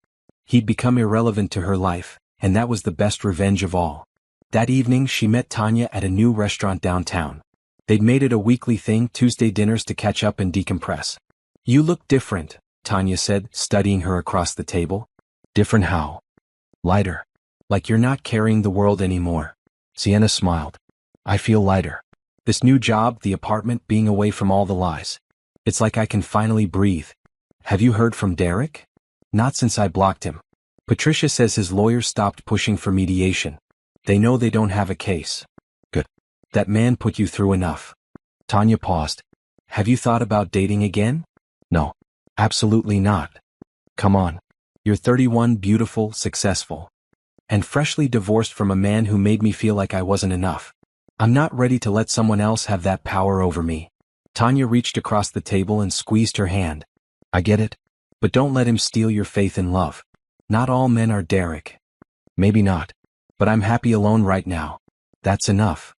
[SPEAKER 1] He'd become irrelevant to her life, and that was the best revenge of all. That evening she met Tanya at a new restaurant downtown. They'd made it a weekly thing, Tuesday dinners to catch up and decompress. "You look different," Tanya said, studying her across the table. "Different how?" "Lighter. Like you're not carrying the world anymore." Sienna smiled. "I feel lighter. This new job, the apartment, being away from all the lies. It's like I can finally breathe." "Have you heard from Derek?" "Not since I blocked him. Patricia says his lawyer stopped pushing for mediation. They know they don't have a case." "Good. That man put you through enough." Tanya paused. "Have you thought about dating again?" "No. Absolutely not. Come on. You're 31, beautiful, successful. And freshly divorced from a man who made me feel like I wasn't enough. I'm not ready to let someone else have that power over me." Tanya reached across the table and squeezed her hand. "I get it. But don't let him steal your faith in love. Not all men are Derek." "Maybe not. But I'm happy alone right now. That's enough."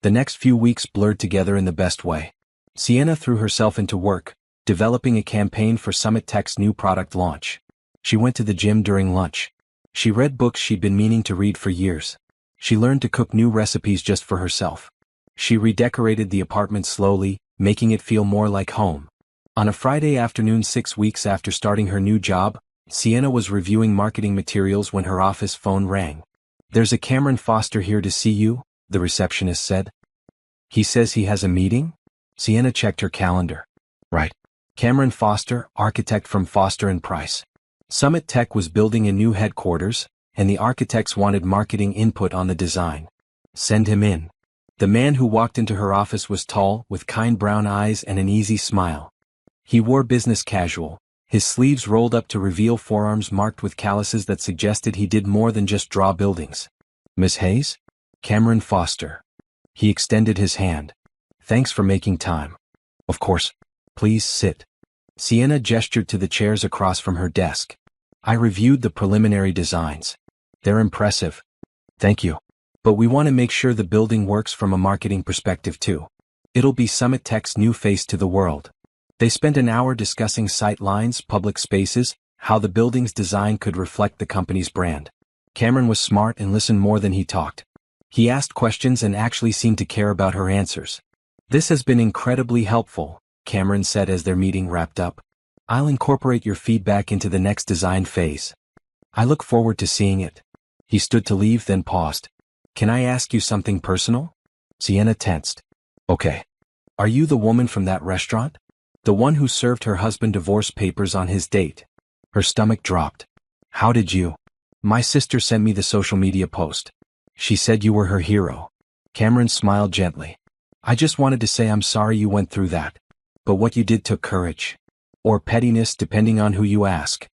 [SPEAKER 1] The next few weeks blurred together in the best way. Sienna threw herself into work, developing a campaign for Summit Tech's new product launch. She went to the gym during lunch. She read books she'd been meaning to read for years. She learned to cook new recipes just for herself. She redecorated the apartment slowly, making it feel more like home. On a Friday afternoon 6 weeks after starting her new job, Sienna was reviewing marketing materials when her office phone rang. "There's a Cameron Foster here to see you," the receptionist said. "He says he has a meeting?" Sienna checked her calendar. "Right. Cameron Foster, architect from Foster & Price. Summit Tech was building a new headquarters, and the architects wanted marketing input on the design. Send him in." The man who walked into her office was tall, with kind brown eyes and an easy smile. He wore business casual, his sleeves rolled up to reveal forearms marked with calluses that suggested he did more than just draw buildings. "Miss Hayes?" "Cameron Foster." He extended his hand. "Thanks for making time." "Of course. Please sit." Sienna gestured to the chairs across from her desk. "I reviewed the preliminary designs. They're impressive." "Thank you. But we want to make sure the building works from a marketing perspective too. It'll be Summit Tech's new face to the world." They spent an hour discussing sight lines, public spaces, how the building's design could reflect the company's brand. Cameron was smart and listened more than he talked. He asked questions and actually seemed to care about her answers. "This has been incredibly helpful," Cameron said as their meeting wrapped up. "I'll incorporate your feedback into the next design phase. I look forward to seeing it." He stood to leave, then paused. "Can I ask you something personal?" Sienna tensed. "Okay. Are you the woman from that restaurant? The one who served her husband divorce papers on his date?" Her stomach dropped. "How did you?" "My sister sent me the social media post. She said you were her hero." Cameron smiled gently. "I just wanted to say I'm sorry you went through that. But what you did took courage. Or pettiness, depending on who you ask."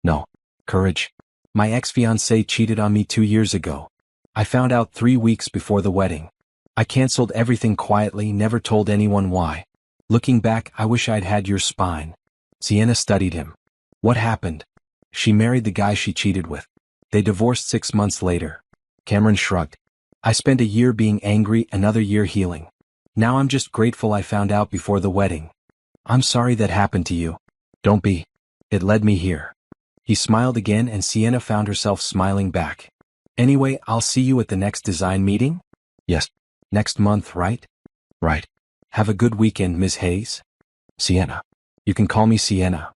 [SPEAKER 1] "No. Courage. My ex-fiancé cheated on me 2 years ago. I found out 3 weeks before the wedding. I canceled everything quietly, never told anyone why. Looking back, I wish I'd had your spine." Sienna studied him. "What happened?" "She married the guy she cheated with. They divorced 6 months later." Cameron shrugged. "I spent a year being angry, another year healing. Now I'm just grateful I found out before the wedding." "I'm sorry that happened to you." "Don't be. It led me here." He smiled again and Sienna found herself smiling back. "Anyway, I'll see you at the next design meeting?" "Yes. Next month, right?" "Right. Have a good weekend, Ms. Hayes." "Sienna. You can call me Sienna."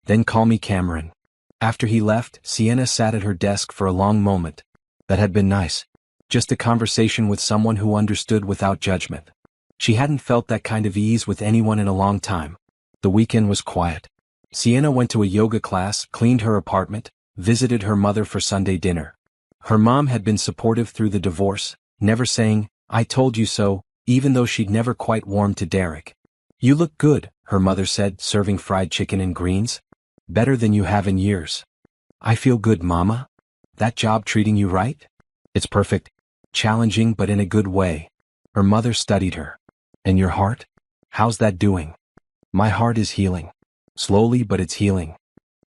[SPEAKER 1] "Then call me Cameron." After he left, Sienna sat at her desk for a long moment. That had been nice. Just a conversation with someone who understood without judgment. She hadn't felt that kind of ease with anyone in a long time. The weekend was quiet. Sienna went to a yoga class, cleaned her apartment, visited her mother for Sunday dinner. Her mom had been supportive through the divorce, never saying, "I told you so," even though she'd never quite warmed to Derek. "You look good," her mother said, serving fried chicken and greens. "Better than you have in years." "I feel good, Mama. That job treating you right?" "It's perfect. Challenging but in a good way. Her mother studied her. And your heart? How's that doing? My heart is healing. Slowly, but it's healing.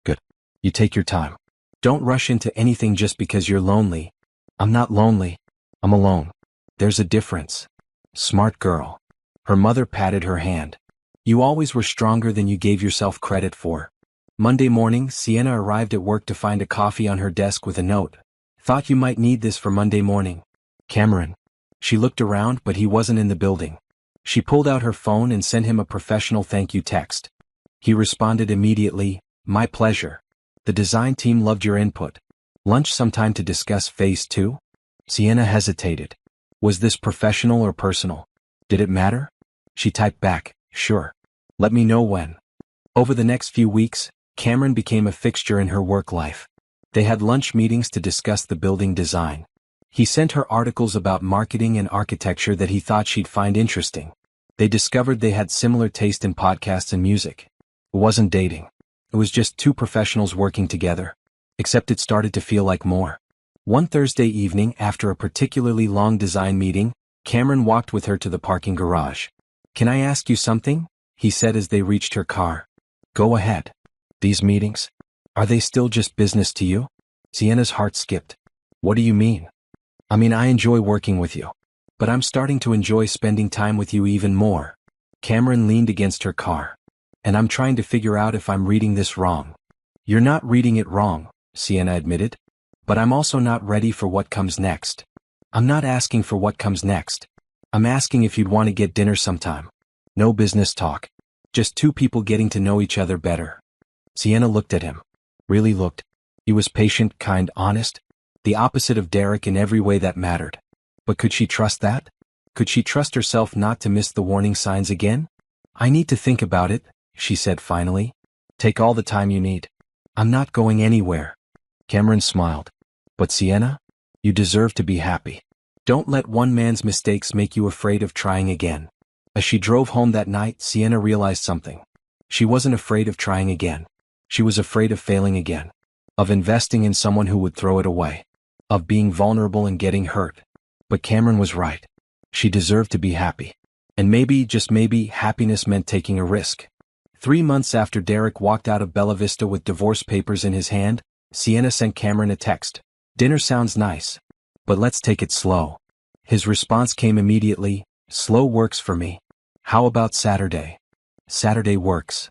[SPEAKER 1] Good. You take your time. Don't rush into anything just because you're lonely. I'm not lonely. I'm alone. There's a difference. Smart girl. Her mother patted her hand. You always were stronger than you gave yourself credit for. Monday morning, Sienna arrived at work to find a coffee on her desk with a note. Thought you might need this for Monday morning. Cameron. She looked around, but he wasn't in the building. She pulled out her phone and sent him a professional thank you text. He responded immediately, my pleasure. The design team loved your input. Lunch sometime to discuss phase 2? Sienna hesitated. Was this professional or personal? Did it matter? She typed back, sure. Let me know when. Over the next few weeks, Cameron became a fixture in her work life. They had lunch meetings to discuss the building design. He sent her articles about marketing and architecture that he thought she'd find interesting. They discovered they had similar taste in podcasts and music. It wasn't dating. It was just two professionals working together. Except it started to feel like more. One Thursday evening, after a particularly long design meeting, Cameron walked with her to the parking garage. Can I ask you something? He said as they reached her car. Go ahead. These meetings? Are they still just business to you? Sienna's heart skipped. What do you mean? I mean, I enjoy working with you. But I'm starting to enjoy spending time with you even more. Cameron leaned against her car. And I'm trying to figure out if I'm reading this wrong. You're not reading it wrong, Sienna admitted. But I'm also not ready for what comes next. I'm not asking for what comes next. I'm asking if you'd want to get dinner sometime. No business talk. Just two people getting to know each other better. Sienna looked at him. Really looked. He was patient, kind, honest. The opposite of Derek in every way that mattered. But could she trust that? Could she trust herself not to miss the warning signs again? I need to think about it, she said finally. Take all the time you need. I'm not going anywhere. Cameron smiled. But Sienna? You deserve to be happy. Don't let one man's mistakes make you afraid of trying again. As she drove home that night, Sienna realized something. She wasn't afraid of trying again. She was afraid of failing again. Of investing in someone who would throw it away. Of being vulnerable and getting hurt. But Cameron was right. She deserved to be happy. And maybe, just maybe, happiness meant taking a risk. 3 months after Derek walked out of Bella Vista with divorce papers in his hand, Sienna sent Cameron a text. Dinner sounds nice. But let's take it slow. His response came immediately. Slow works for me. How about Saturday? Saturday works.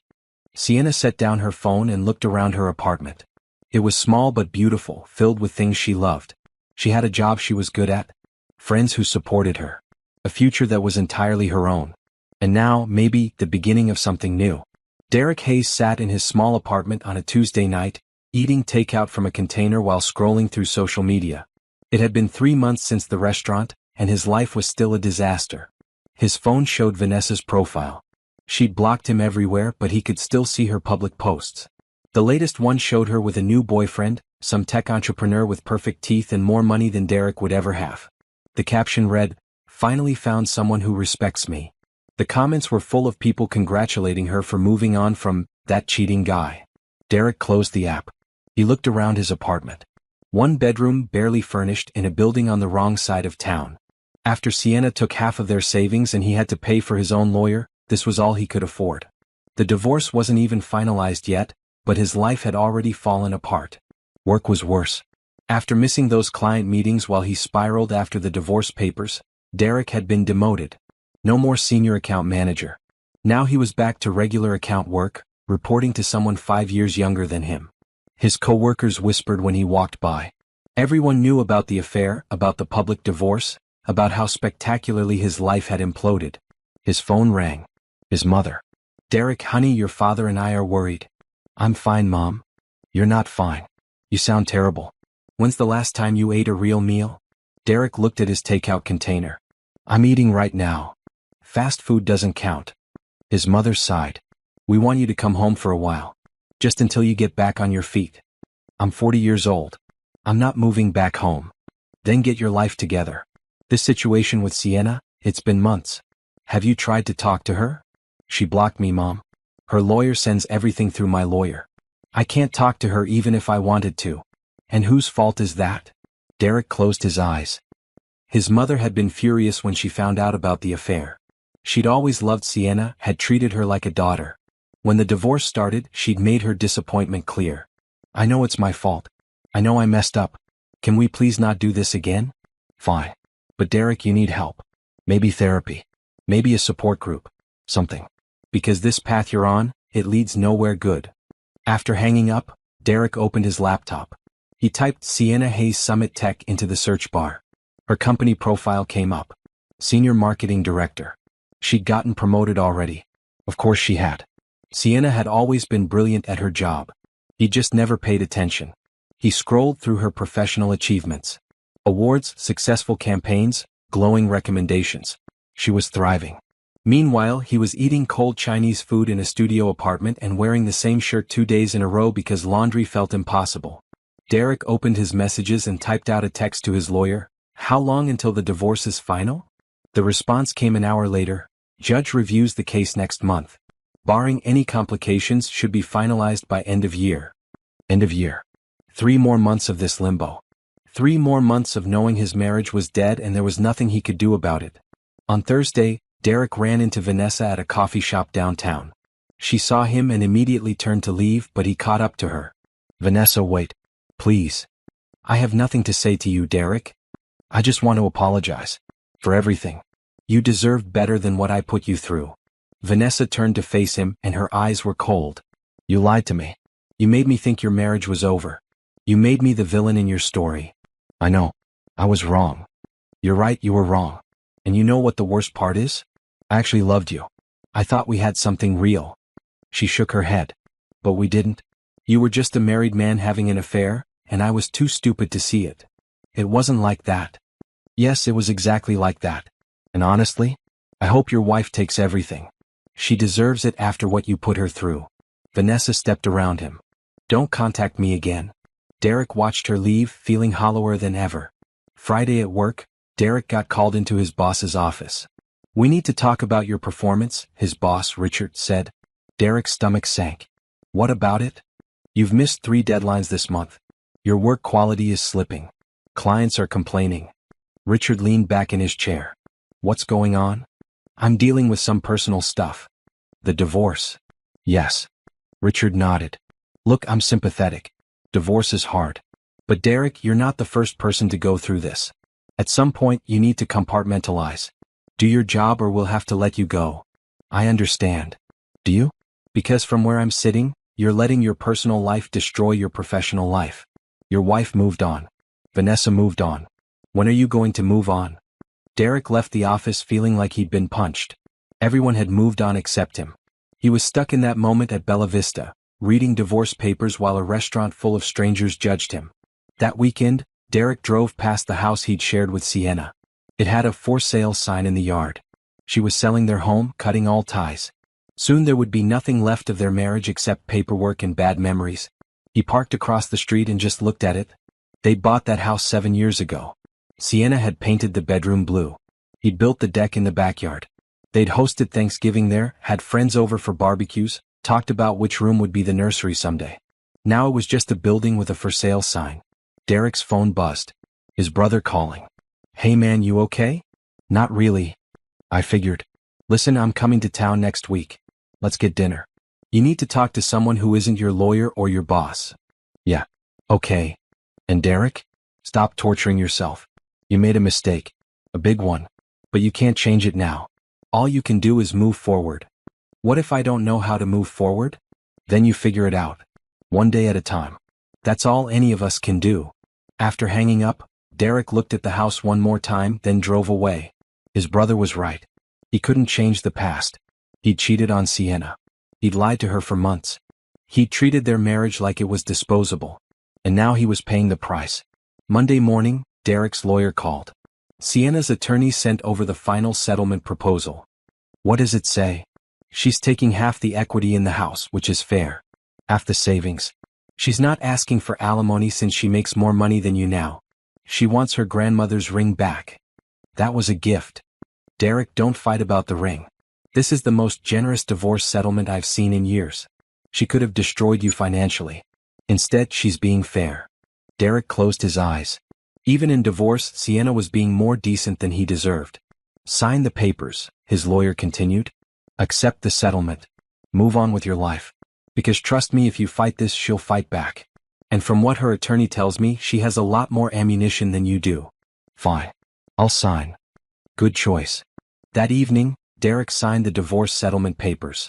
[SPEAKER 1] Sienna set down her phone and looked around her apartment. It was small but beautiful, filled with things she loved. She had a job she was good at. Friends who supported her. A future that was entirely her own. And now, maybe, the beginning of something new. Derek Hayes sat in his small apartment on a Tuesday night, eating takeout from a container while scrolling through social media. It had been 3 months since the restaurant, and his life was still a disaster. His phone showed Vanessa's profile. She'd blocked him everywhere, but he could still see her public posts. The latest one showed her with a new boyfriend, some tech entrepreneur with perfect teeth and more money than Derek would ever have. The caption read, "Finally found someone who respects me." The comments were full of people congratulating her for moving on from that cheating guy. Derek closed the app. He looked around his apartment. 1 bedroom, barely furnished, in a building on the wrong side of town. After Sienna took half of their savings and he had to pay for his own lawyer, this was all he could afford. The divorce wasn't even finalized yet, but his life had already fallen apart. Work was worse. After missing those client meetings while he spiraled after the divorce papers, Derek had been demoted. No more senior account manager. Now he was back to regular account work, reporting to someone 5 years younger than him. His coworkers whispered when he walked by. Everyone knew about the affair, about the public divorce, about how spectacularly his life had imploded. His phone rang. His mother. "Derek, honey, your father and I are worried." "I'm fine, Mom." "You're not fine. You sound terrible. When's the last time you ate a real meal?" Derek looked at his takeout container. "I'm eating right now. Fast food doesn't count." His mother sighed. "We want you to come home for a while. Just until you get back on your feet. I'm 40 years old. I'm not moving back home. Then get your life together. This situation with Sienna, it's been months. Have you tried to talk to her?" "She blocked me, Mom. Her lawyer sends everything through my lawyer. I can't talk to her even if I wanted to. And whose fault is that?" Derek closed his eyes. His mother had been furious when she found out about the affair. She'd always loved Sienna, had treated her like a daughter. When the divorce started, she'd made her disappointment clear. I know it's my fault. I know I messed up. Can we please not do this again? Fine. But Derek, you need help. Maybe therapy. Maybe a support group. Something. Because this path you're on, it leads nowhere good. After hanging up, Derek opened his laptop. He typed Sienna Hayes Summit Tech into the search bar. Her company profile came up. Senior Marketing Director. She'd gotten promoted already. Of course she had. Sienna had always been brilliant at her job. He just never paid attention. He scrolled through her professional achievements. Awards, successful campaigns, glowing recommendations. She was thriving. Meanwhile, he was eating cold Chinese food in a studio apartment and wearing the same shirt 2 days in a row because laundry felt impossible. Derek opened his messages and typed out a text to his lawyer. How long until the divorce is final? The response came an hour later. Judge reviews the case next month. Barring any complications, should be finalized by end of year. End of year. 3 more months of this limbo. 3 more months of knowing his marriage was dead and there was nothing he could do about it. On Thursday, Derek ran into Vanessa at a coffee shop downtown. She saw him and immediately turned to leave, but he caught up to her. Vanessa, wait. Please. I have nothing to say to you, Derek. I just want to apologize. For everything. You deserved better than what I put you through. Vanessa turned to face him and her eyes were cold. You lied to me. You made me think your marriage was over. You made me the villain in your story. I know. I was wrong. You're right, you were wrong. And you know what the worst part is? I actually loved you. I thought we had something real. She shook her head. But we didn't. You were just a married man having an affair, and I was too stupid to see it. It wasn't like that. Yes, it was exactly like that. And honestly, I hope your wife takes everything. She deserves it after what you put her through. Vanessa stepped around him. Don't contact me again. Derek watched her leave, feeling hollower than ever. Friday at work, Derek got called into his boss's office. We need to talk about your performance, his boss, Richard, said. Derek's stomach sank. What about it? You've missed 3 deadlines this month. Your work quality is slipping. Clients are complaining. Richard leaned back in his chair. What's going on? I'm dealing with some personal stuff. The divorce. Yes. Richard nodded. Look, I'm sympathetic. Divorce is hard. But Derek, you're not the first person to go through this. At some point, you need to compartmentalize. Do your job or we'll have to let you go. I understand. Do you? Because from where I'm sitting, you're letting your personal life destroy your professional life. Your wife moved on. Vanessa moved on. When are you going to move on? Derek left the office feeling like he'd been punched. Everyone had moved on except him. He was stuck in that moment at Bella Vista, reading divorce papers while a restaurant full of strangers judged him. That weekend, Derek drove past the house he'd shared with Sienna. It had a for sale sign in the yard. She was selling their home, cutting all ties. Soon there would be nothing left of their marriage except paperwork and bad memories. He parked across the street and just looked at it. They bought that house 7 years ago. Sienna had painted the bedroom blue. He'd built the deck in the backyard. They'd hosted Thanksgiving there, had friends over for barbecues, talked about which room would be the nursery someday. Now it was just a building with a for sale sign. Derek's phone buzzed. His brother calling. Hey man, you okay? Not really. I figured. Listen, I'm coming to town next week. Let's get dinner. You need to talk to someone who isn't your lawyer or your boss. Yeah. Okay. And Derek? Stop torturing yourself. You made a mistake. A big one. But you can't change it now. All you can do is move forward. What if I don't know how to move forward? Then you figure it out. One day at a time. That's all any of us can do. After hanging up, Derek looked at the house one more time, then drove away. His brother was right. He couldn't change the past. He'd cheated on Sienna. He'd lied to her for months. He'd treated their marriage like it was disposable. And now he was paying the price. Monday morning, Derek's lawyer called. Sienna's attorney sent over the final settlement proposal. What does it say? She's taking half the equity in the house, which is fair. Half the savings. She's not asking for alimony since she makes more money than you now. She wants her grandmother's ring back. That was a gift. Derek, don't fight about the ring. This is the most generous divorce settlement I've seen in years. She could have destroyed you financially. Instead, she's being fair. Derek closed his eyes. Even in divorce, Sienna was being more decent than he deserved. Sign the papers, his lawyer continued. Accept the settlement. Move on with your life. Because trust me, if you fight this, she'll fight back. And from what her attorney tells me, she has a lot more ammunition than you do. Fine. I'll sign. Good choice. That evening, Derek signed the divorce settlement papers.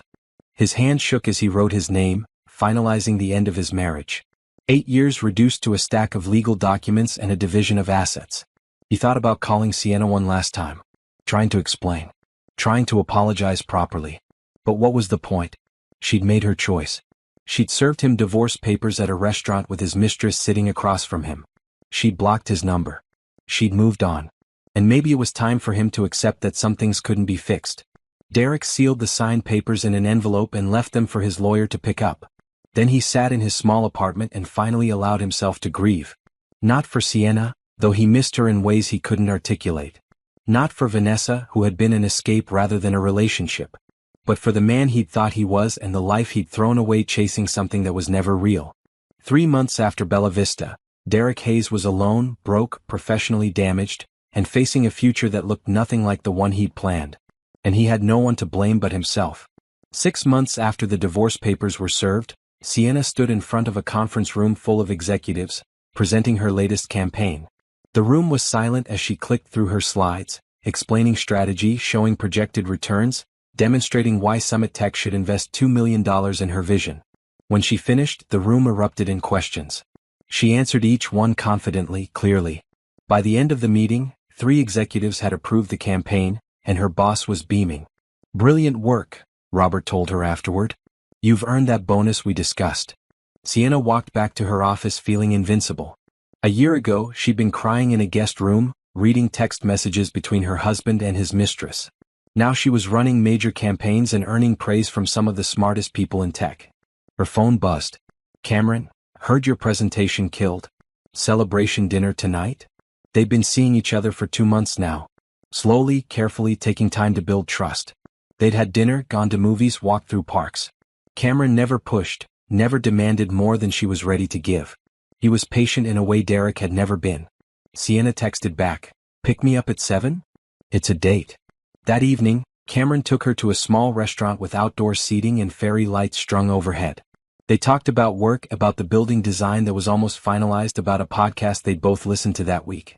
[SPEAKER 1] His hand shook as he wrote his name, finalizing the end of his marriage. 8 years reduced to a stack of legal documents and a division of assets. He thought about calling Sienna one last time. Trying to explain. Trying to apologize properly. But what was the point? She'd made her choice. She'd served him divorce papers at a restaurant with his mistress sitting across from him. She'd blocked his number. She'd moved on. And maybe it was time for him to accept that some things couldn't be fixed. Derek sealed the signed papers in an envelope and left them for his lawyer to pick up. Then he sat in his small apartment and finally allowed himself to grieve. Not for Sienna, though he missed her in ways he couldn't articulate. Not for Vanessa, who had been an escape rather than a relationship. But for the man he'd thought he was and the life he'd thrown away chasing something that was never real. 3 months after Bella Vista, Derek Hayes was alone, broke, professionally damaged, and facing a future that looked nothing like the one he'd planned. And he had no one to blame but himself. 6 months after the divorce papers were served, Sienna stood in front of a conference room full of executives, presenting her latest campaign. The room was silent as she clicked through her slides, explaining strategy, showing projected returns, demonstrating why Summit Tech should invest $2 million in her vision. When she finished, the room erupted in questions. She answered each one confidently, clearly. By the end of the meeting, 3 executives had approved the campaign, and her boss was beaming. Brilliant work, Robert told her afterward. You've earned that bonus we discussed. Sienna walked back to her office feeling invincible. A year ago, she'd been crying in a guest room, reading text messages between her husband and his mistress. Now she was running major campaigns and earning praise from some of the smartest people in tech. Her phone buzzed. Cameron, heard your presentation killed. Celebration dinner tonight? They'd been seeing each other for 2 months now. Slowly, carefully, taking time to build trust. They'd had dinner, gone to movies, walked through parks. Cameron never pushed, never demanded more than she was ready to give. He was patient in a way Derek had never been. Sienna texted back, "Pick me up at 7? It's a date." That evening, Cameron took her to a small restaurant with outdoor seating and fairy lights strung overhead. They talked about work, about the building design that was almost finalized, about a podcast they'd both listened to that week.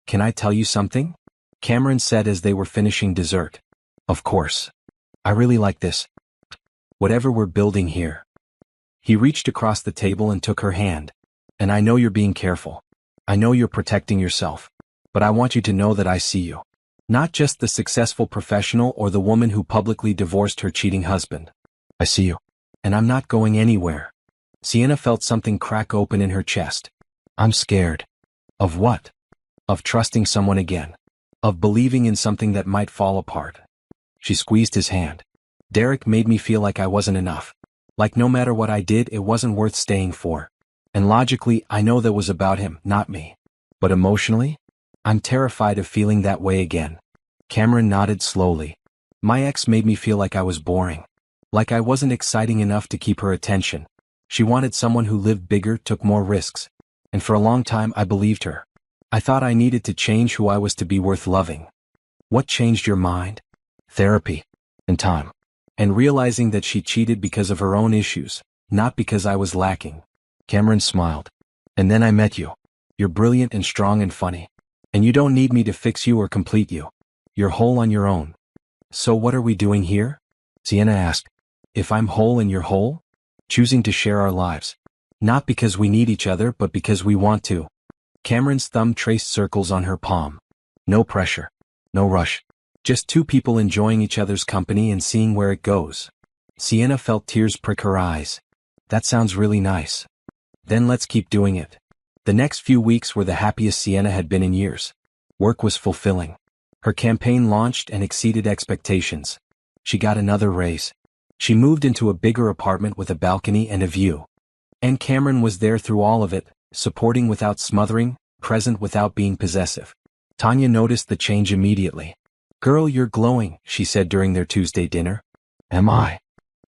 [SPEAKER 1] "Can I tell you something?" Cameron said as they were finishing dessert. "Of course. I really like this. Whatever we're building here." He reached across the table and took her hand. "And I know you're being careful. I know you're protecting yourself. But I want you to know that I see you. Not just the successful professional or the woman who publicly divorced her cheating husband. I see you. And I'm not going anywhere." Sienna felt something crack open in her chest. "I'm scared." "Of what?" "Of trusting someone again. Of believing in something that might fall apart." She squeezed his hand. "Derek made me feel like I wasn't enough. Like no matter what I did, it wasn't worth staying for. And logically, I know that was about him, not me. But emotionally? I'm terrified of feeling that way again." Cameron nodded slowly. "My ex made me feel like I was boring. Like I wasn't exciting enough to keep her attention. She wanted someone who lived bigger, took more risks. And for a long time I believed her. I thought I needed to change who I was to be worth loving." "What changed your mind?" "Therapy. And time. And realizing that she cheated because of her own issues, not because I was lacking." Cameron smiled. "And then I met you. You're brilliant and strong and funny. And you don't need me to fix you or complete you. You're whole on your own." "So what are we doing here?" Sienna asked. "If I'm whole and you're whole? Choosing to share our lives. Not because we need each other, but because we want to." Cameron's thumb traced circles on her palm. "No pressure. No rush. Just 2 people enjoying each other's company and seeing where it goes." Sienna felt tears prick her eyes. "That sounds really nice." "Then let's keep doing it." The next few weeks were the happiest Sienna had been in years. Work was fulfilling. Her campaign launched and exceeded expectations. She got another raise. She moved into a bigger apartment with a balcony and a view. And Cameron was there through all of it, supporting without smothering, present without being possessive. Tanya noticed the change immediately. "Girl, you're glowing," she said during their Tuesday dinner. "Am I?"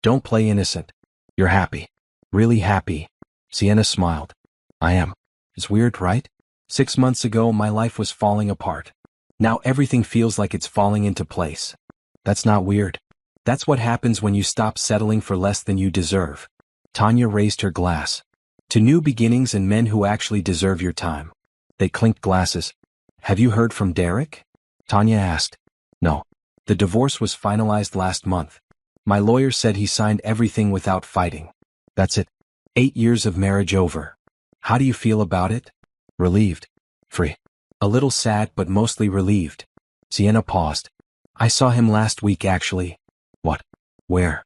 [SPEAKER 1] "Don't play innocent. You're happy. Really happy." Sienna smiled. "I am. It's weird, right? 6 months ago my life was falling apart. Now everything feels like it's falling into place. That's not weird. That's what happens when you stop settling for less than you deserve. Tanya raised her glass. To new beginnings and men who actually deserve your time. They clinked glasses. Have you heard from Derek? Tanya asked. No. The divorce was finalized last month. My lawyer said he signed everything without fighting. That's it. 8 years of marriage over. How do you feel about it? Relieved. Free. A little sad but mostly relieved. Sienna paused. I saw him last week actually. What? Where?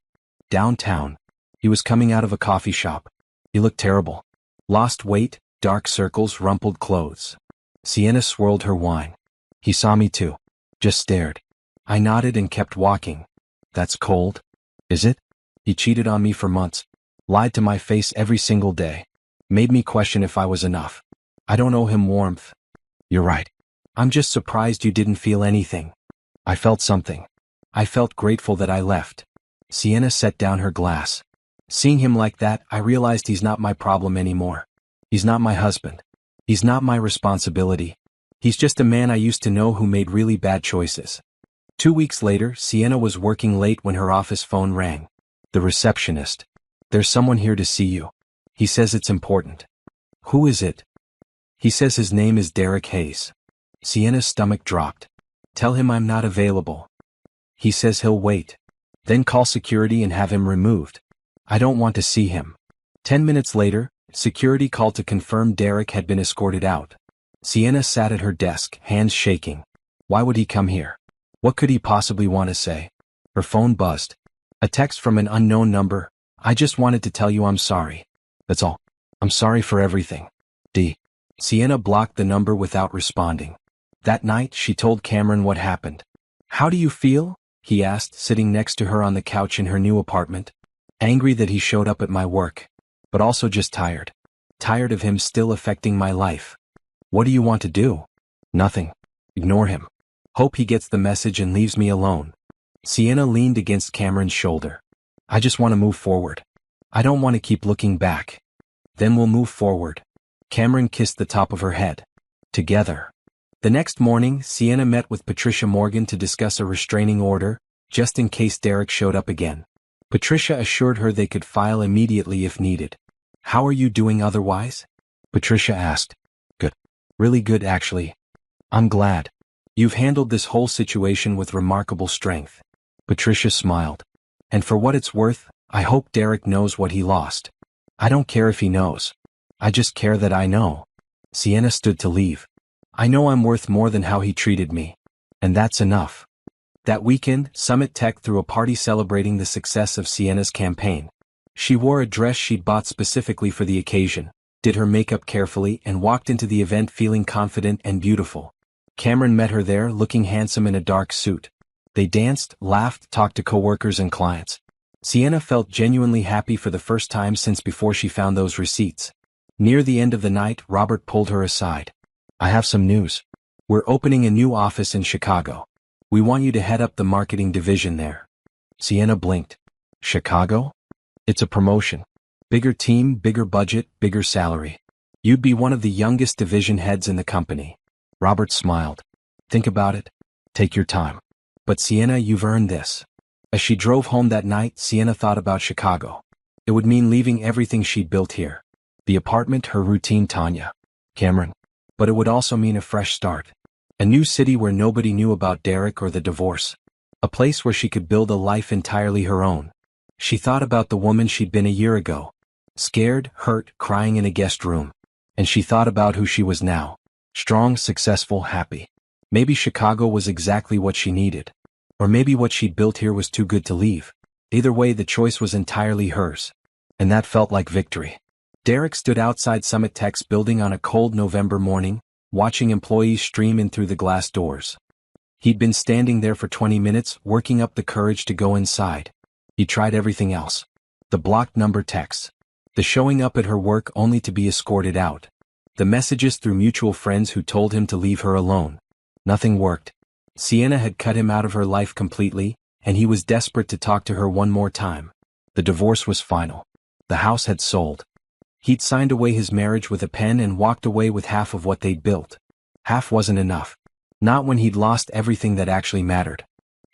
[SPEAKER 1] Downtown. He was coming out of a coffee shop. He looked terrible. Lost weight, dark circles, rumpled clothes. Sienna swirled her wine. He saw me too. Just stared. I nodded and kept walking. That's cold. Is it? He cheated on me for months. Lied to my face every single day. Made me question if I was enough. I don't owe him warmth. You're right. I'm just surprised you didn't feel anything. I felt something. I felt grateful that I left. Sienna set down her glass. Seeing him like that, I realized he's not my problem anymore. He's not my husband. He's not my responsibility. He's just a man I used to know who made really bad choices. 2 weeks later, Sienna was working late when her office phone rang. The receptionist. There's someone here to see you. He says it's important. Who is it? He says his name is Derek Hayes. Sienna's stomach dropped. Tell him I'm not available. He says he'll wait. Then call security and have him removed. I don't want to see him. 10 minutes later, security called to confirm Derek had been escorted out. Sienna sat at her desk, hands shaking. Why would he come here? What could he possibly want to say? Her phone buzzed. A text from an unknown number. I just wanted to tell you I'm sorry. That's all. I'm sorry for everything. D. Sienna blocked the number without responding. That night, she told Cameron what happened. How do you feel? He asked, sitting next to her on the couch in her new apartment. Angry that he showed up at my work. But also just tired. Tired of him still affecting my life. What do you want to do? Nothing. Ignore him. Hope he gets the message and leaves me alone. Sienna leaned against Cameron's shoulder. I just want to move forward. I don't want to keep looking back. Then we'll move forward. Cameron kissed the top of her head. Together. The next morning, Sienna met with Patricia Morgan to discuss a restraining order, just in case Derek showed up again. Patricia assured her they could file immediately if needed. How are you doing otherwise? Patricia asked. Good. Really good actually. I'm glad. You've handled this whole situation with remarkable strength. Patricia smiled. And for what it's worth, I hope Derek knows what he lost. I don't care if he knows. I just care that I know. Sienna stood to leave. I know I'm worth more than how he treated me. And that's enough. That weekend, Summit Tech threw a party celebrating the success of Sienna's campaign. She wore a dress she'd bought specifically for the occasion, did her makeup carefully, and walked into the event feeling confident and beautiful. Cameron met her there, looking handsome in a dark suit. They danced, laughed, talked to coworkers and clients. Sienna felt genuinely happy for the first time since before she found those receipts. Near the end of the night, Robert pulled her aside. I have some news. We're opening a new office in Chicago. We want you to head up the marketing division there. Sienna blinked. Chicago? It's a promotion. Bigger team, bigger budget, bigger salary. You'd be one of the youngest division heads in the company. Robert smiled. Think about it. Take your time. But Sienna, you've earned this. As she drove home that night, Sienna thought about Chicago. It would mean leaving everything she'd built here. The apartment, her routine, Tanya. Cameron. But it would also mean a fresh start. A new city where nobody knew about Derek or the divorce. A place where she could build a life entirely her own. She thought about the woman she'd been a year ago. Scared, hurt, crying in a guest room. And she thought about who she was now. Strong, successful, happy. Maybe Chicago was exactly what she needed. Or maybe what she'd built here was too good to leave. Either way, the choice was entirely hers. And that felt like victory. Derek stood outside Summit Tech's building on a cold November morning, watching employees stream in through the glass doors. He'd been standing there for 20 minutes, working up the courage to go inside. He tried everything else. The blocked number texts. The showing up at her work only to be escorted out. The messages through mutual friends who told him to leave her alone. Nothing worked. Sienna had cut him out of her life completely, and he was desperate to talk to her one more time. The divorce was final. The house had sold. He'd signed away his marriage with a pen and walked away with half of what they'd built. Half wasn't enough. Not when he'd lost everything that actually mattered.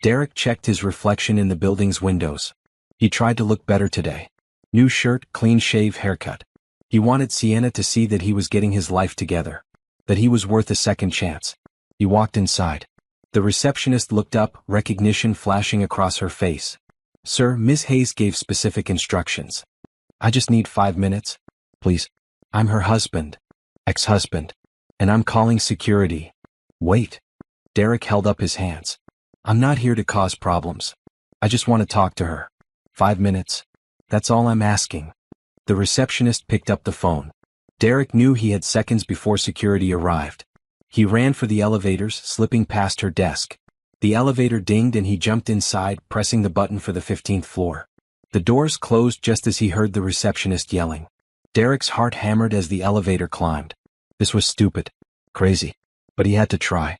[SPEAKER 1] Derek checked his reflection in the building's windows. He tried to look better today. New shirt, clean shave, haircut. He wanted Sienna to see that he was getting his life together. That he was worth a second chance. He walked inside. The receptionist looked up, recognition flashing across her face. "Sir, Miss Hayes gave specific instructions. I just need 5 minutes. Please. I'm her husband. Ex-husband. And I'm calling security." "Wait." Derek held up his hands. "I'm not here to cause problems. I just want to talk to her. 5 minutes. That's all I'm asking." The receptionist picked up the phone. Derek knew he had seconds before security arrived. He ran for the elevators, slipping past her desk. The elevator dinged and he jumped inside, pressing the button for the 15th floor. The doors closed just as he heard the receptionist yelling. Derek's heart hammered as the elevator climbed. This was stupid. Crazy. But he had to try.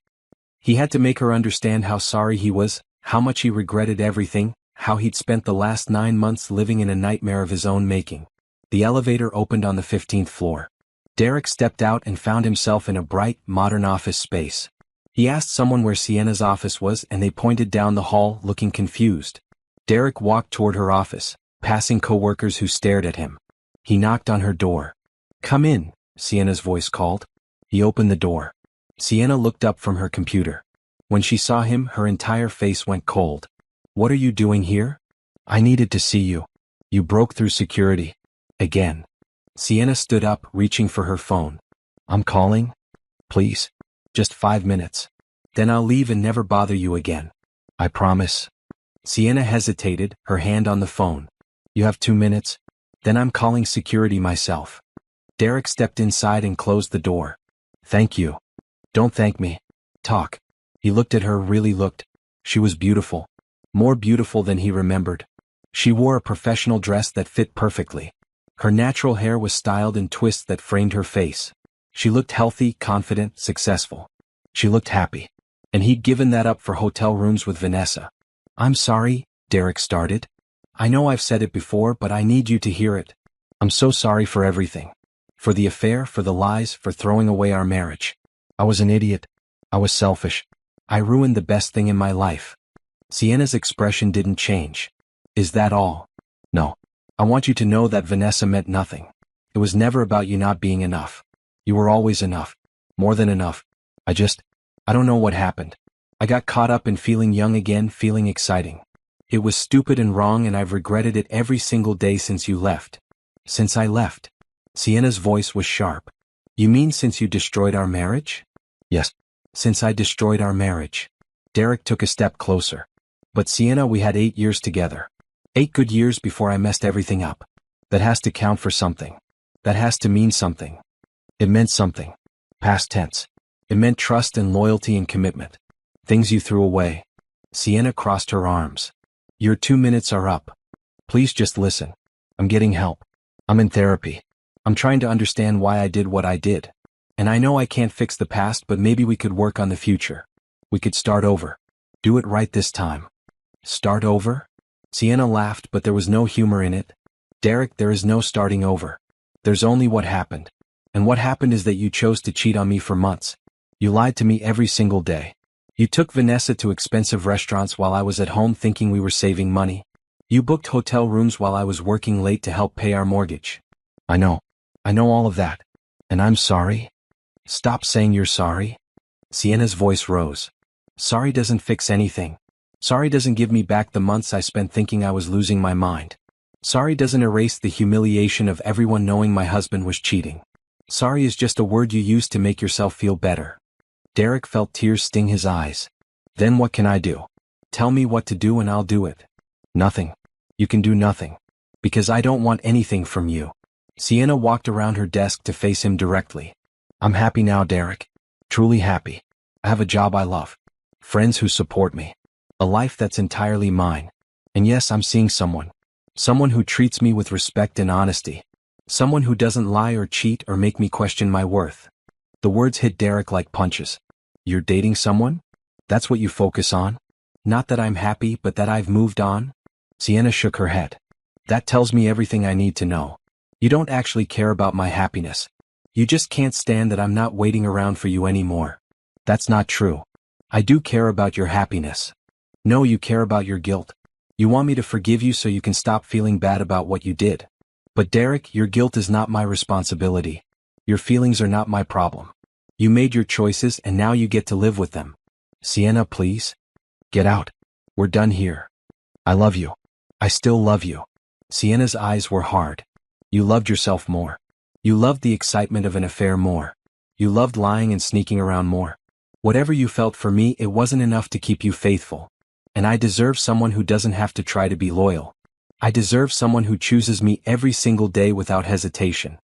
[SPEAKER 1] He had to make her understand how sorry he was, how much he regretted everything, how he'd spent the last 9 months living in a nightmare of his own making. The elevator opened on the 15th floor. Derek stepped out and found himself in a bright, modern office space. He asked someone where Sienna's office was and they pointed down the hall, looking confused. Derek walked toward her office, passing coworkers who stared at him. He knocked on her door. "Come in," Sienna's voice called. He opened the door. Sienna looked up from her computer. When she saw him, her entire face went cold. "What are you doing here?" "I needed to see you. You broke through security. Again." Sienna stood up, reaching for her phone. "I'm calling? Please. Just 5 minutes. Then I'll leave and never bother you again. I promise." Sienna hesitated, her hand on the phone. "You have 2 minutes? Then I'm calling security myself." Derek stepped inside and closed the door. "Thank you." "Don't thank me. Talk." He looked at her, really looked. She was beautiful. More beautiful than he remembered. She wore a professional dress that fit perfectly. Her natural hair was styled in twists that framed her face. She looked healthy, confident, successful. She looked happy. And he'd given that up for hotel rooms with Vanessa. "I'm sorry," Derek started. "I know I've said it before, but I need you to hear it. I'm so sorry for everything. For the affair, for the lies, for throwing away our marriage. I was an idiot. I was selfish. I ruined the best thing in my life." Sienna's expression didn't change. "Is that all?" "No. I want you to know that Vanessa meant nothing. It was never about you not being enough. You were always enough. More than enough. I don't know what happened. I got caught up in feeling young again, feeling exciting. It was stupid and wrong and I've regretted it every single day since you left." "Since I left?" Sienna's voice was sharp. "You mean since you destroyed our marriage?" "Yes. Since I destroyed our marriage." Derek took a step closer. "But Sienna, we had 8 years together. 8 good years before I messed everything up. That has to count for something. That has to mean something." It meant something. Past tense. It meant trust and loyalty and commitment. Things you threw away. Sienna crossed her arms. "Your 2 minutes are up. Please just listen. I'm getting help. I'm in therapy. I'm trying to understand why I did what I did. And I know I can't fix the past, but maybe we could work on the future. We could start over. Do it right this time." "Start over?" Sienna laughed, but there was no humor in it. "Derek, there is no starting over. There's only what happened. And what happened is that you chose to cheat on me for months. You lied to me every single day. You took Vanessa to expensive restaurants while I was at home thinking we were saving money. You booked hotel rooms while I was working late to help pay our mortgage." I know all of that. And I'm sorry." "Stop saying you're sorry." Sienna's voice rose. "Sorry doesn't fix anything. Sorry doesn't give me back the months I spent thinking I was losing my mind. Sorry doesn't erase the humiliation of everyone knowing my husband was cheating. Sorry is just a word you use to make yourself feel better." Derek felt tears sting his eyes. "Then what can I do? Tell me what to do and I'll do it." "Nothing. You can do nothing. Because I don't want anything from you." Sienna walked around her desk to face him directly. "I'm happy now, Derek. Truly happy. I have a job I love. Friends who support me. A life that's entirely mine. And yes, I'm seeing someone. Someone who treats me with respect and honesty. Someone who doesn't lie or cheat or make me question my worth." The words hit Derek like punches. "You're dating someone? That's what you focus on? Not that I'm happy, but that I've moved on?" Sienna shook her head. "That tells me everything I need to know. You don't actually care about my happiness. You just can't stand that I'm not waiting around for you anymore. That's not true. I do care about your happiness. No, you care about your guilt. You want me to forgive you so you can stop feeling bad about what you did. But Derek, your guilt is not my responsibility. Your feelings are not my problem. You made your choices and now you get to live with them. Sienna, please. Get out. We're done here. I love you. I still love you. Sienna's eyes were hard. You loved yourself more. You loved the excitement of an affair more. You loved lying and sneaking around more. Whatever you felt for me, it wasn't enough to keep you faithful. And I deserve someone who doesn't have to try to be loyal. I deserve someone who chooses me every single day without hesitation.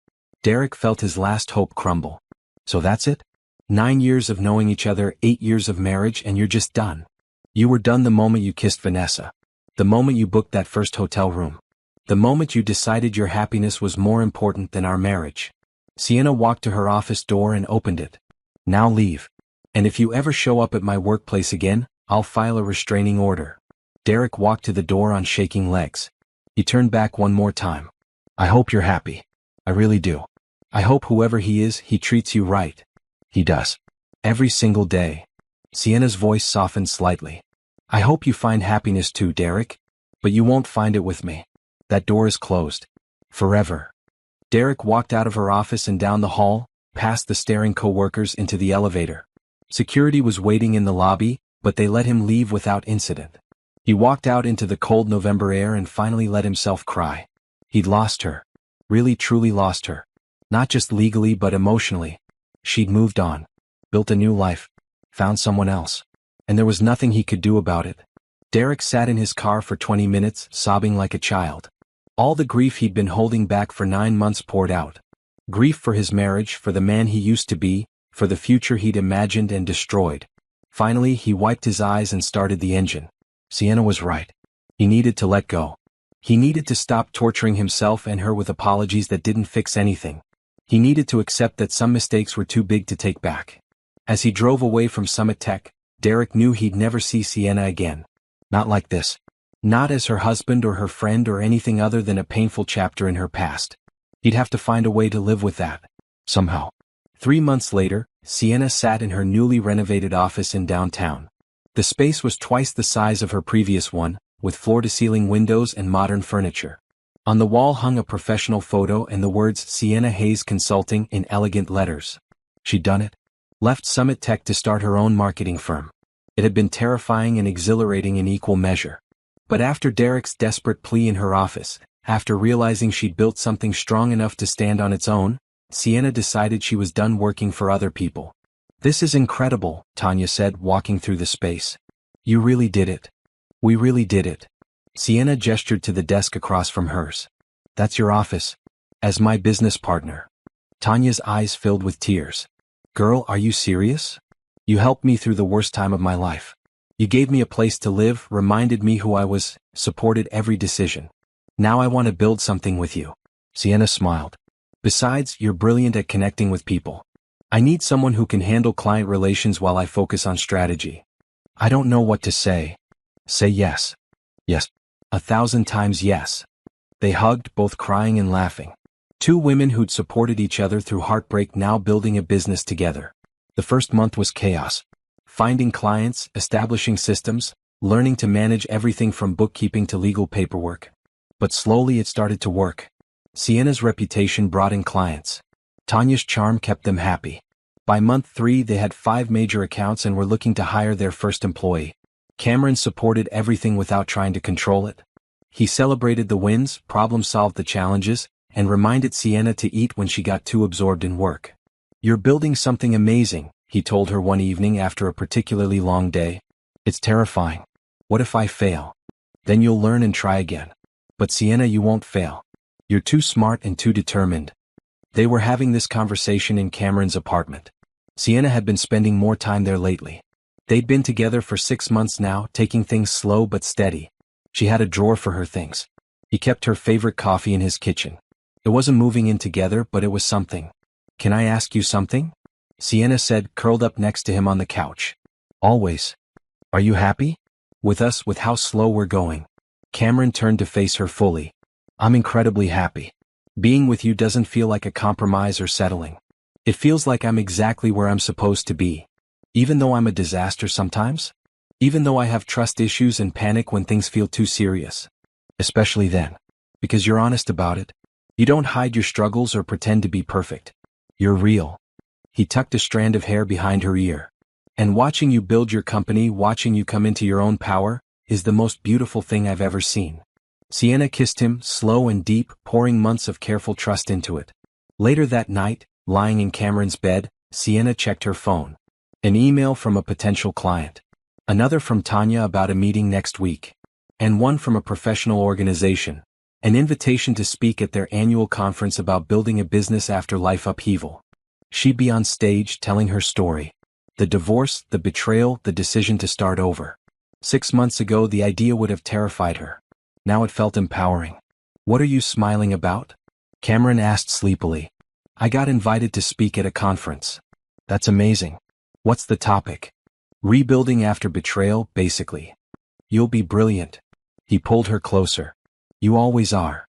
[SPEAKER 1] Derek felt his last hope crumble. So that's it? 9 years of knowing each other, 8 years of marriage, and you're just done. You were done the moment you kissed Vanessa. The moment you booked that first hotel room. The moment you decided your happiness was more important than our marriage. Sienna walked to her office door and opened it. Now leave. And if you ever show up at my workplace again, I'll file a restraining order. Derek walked to the door on shaking legs. He turned back one more time. I hope you're happy. I really do. I hope whoever he is, he treats you right. He does. Every single day. Sienna's voice softened slightly. I hope you find happiness too, Derek. But you won't find it with me. That door is closed. Forever. Derek walked out of her office and down the hall, past the staring co-workers into the elevator. Security was waiting in the lobby, but they let him leave without incident. He walked out into the cold November air and finally let himself cry. He'd lost her. Really truly lost her. Not just legally but emotionally. She'd moved on. Built a new life. Found someone else. And there was nothing he could do about it. Derek sat in his car for 20 minutes, sobbing like a child. All the grief he'd been holding back for 9 months poured out. Grief for his marriage, for the man he used to be, for the future he'd imagined and destroyed. Finally, he wiped his eyes and started the engine. Sienna was right. He needed to let go. He needed to stop torturing himself and her with apologies that didn't fix anything. He needed to accept that some mistakes were too big to take back. As he drove away from Summit Tech, Derek knew he'd never see Sienna again. Not like this. Not as her husband or her friend or anything other than a painful chapter in her past. He'd have to find a way to live with that. Somehow. 3 months later, Sienna sat in her newly renovated office in downtown. The space was twice the size of her previous one, with floor-to-ceiling windows and modern furniture. On the wall hung a professional photo and the words Sienna Hayes Consulting in elegant letters. She'd done it. Left Summit Tech to start her own marketing firm. It had been terrifying and exhilarating in equal measure. But after Derek's desperate plea in her office, after realizing she'd built something strong enough to stand on its own, Sienna decided she was done working for other people. This is incredible, Tanya said, walking through the space. You really did it. We really did it. Sienna gestured to the desk across from hers. That's your office. As my business partner. Tanya's eyes filled with tears. Girl, are you serious? You helped me through the worst time of my life. You gave me a place to live, reminded me who I was, supported every decision. Now I want to build something with you. Sienna smiled. Besides, you're brilliant at connecting with people. I need someone who can handle client relations while I focus on strategy. I don't know what to say. Say yes. Yes. 1,000 times yes. They hugged, both crying and laughing. Two women who'd supported each other through heartbreak now building a business together. The first month was chaos. Finding clients, establishing systems, learning to manage everything from bookkeeping to legal paperwork. But slowly it started to work. Sienna's reputation brought in clients. Tanya's charm kept them happy. By month 3 they had 5 major accounts and were looking to hire their first employee. Cameron supported everything without trying to control it. He celebrated the wins, problem-solved the challenges, and reminded Sienna to eat when she got too absorbed in work. You're building something amazing, he told her one evening after a particularly long day. It's terrifying. What if I fail? Then you'll learn and try again. But Sienna, you won't fail. You're too smart and too determined. They were having this conversation in Cameron's apartment. Sienna had been spending more time there lately. They'd been together for 6 months now, taking things slow but steady. She had a drawer for her things. He kept her favorite coffee in his kitchen. It wasn't moving in together, but it was something. Can I ask you something? Sienna said, curled up next to him on the couch. Always. Are you happy? With us, with how slow we're going. Cameron turned to face her fully. I'm incredibly happy. Being with you doesn't feel like a compromise or settling. It feels like I'm exactly where I'm supposed to be. Even though I'm a disaster sometimes? Even though I have trust issues and panic when things feel too serious. Especially then. Because you're honest about it. You don't hide your struggles or pretend to be perfect. You're real. He tucked a strand of hair behind her ear. And watching you build your company, watching you come into your own power, is the most beautiful thing I've ever seen. Sienna kissed him, slow and deep, pouring months of careful trust into it. Later that night, lying in Cameron's bed, Sienna checked her phone. An email from a potential client. Another from Tanya about a meeting next week. And one from a professional organization. An invitation to speak at their annual conference about building a business after life upheaval. She'd be on stage telling her story. The divorce, the betrayal, the decision to start over. 6 months ago the idea would have terrified her. Now it felt empowering. What are you smiling about? Cameron asked sleepily. I got invited to speak at a conference. That's amazing. What's the topic? Rebuilding after betrayal, basically. You'll be brilliant. He pulled her closer. You always are.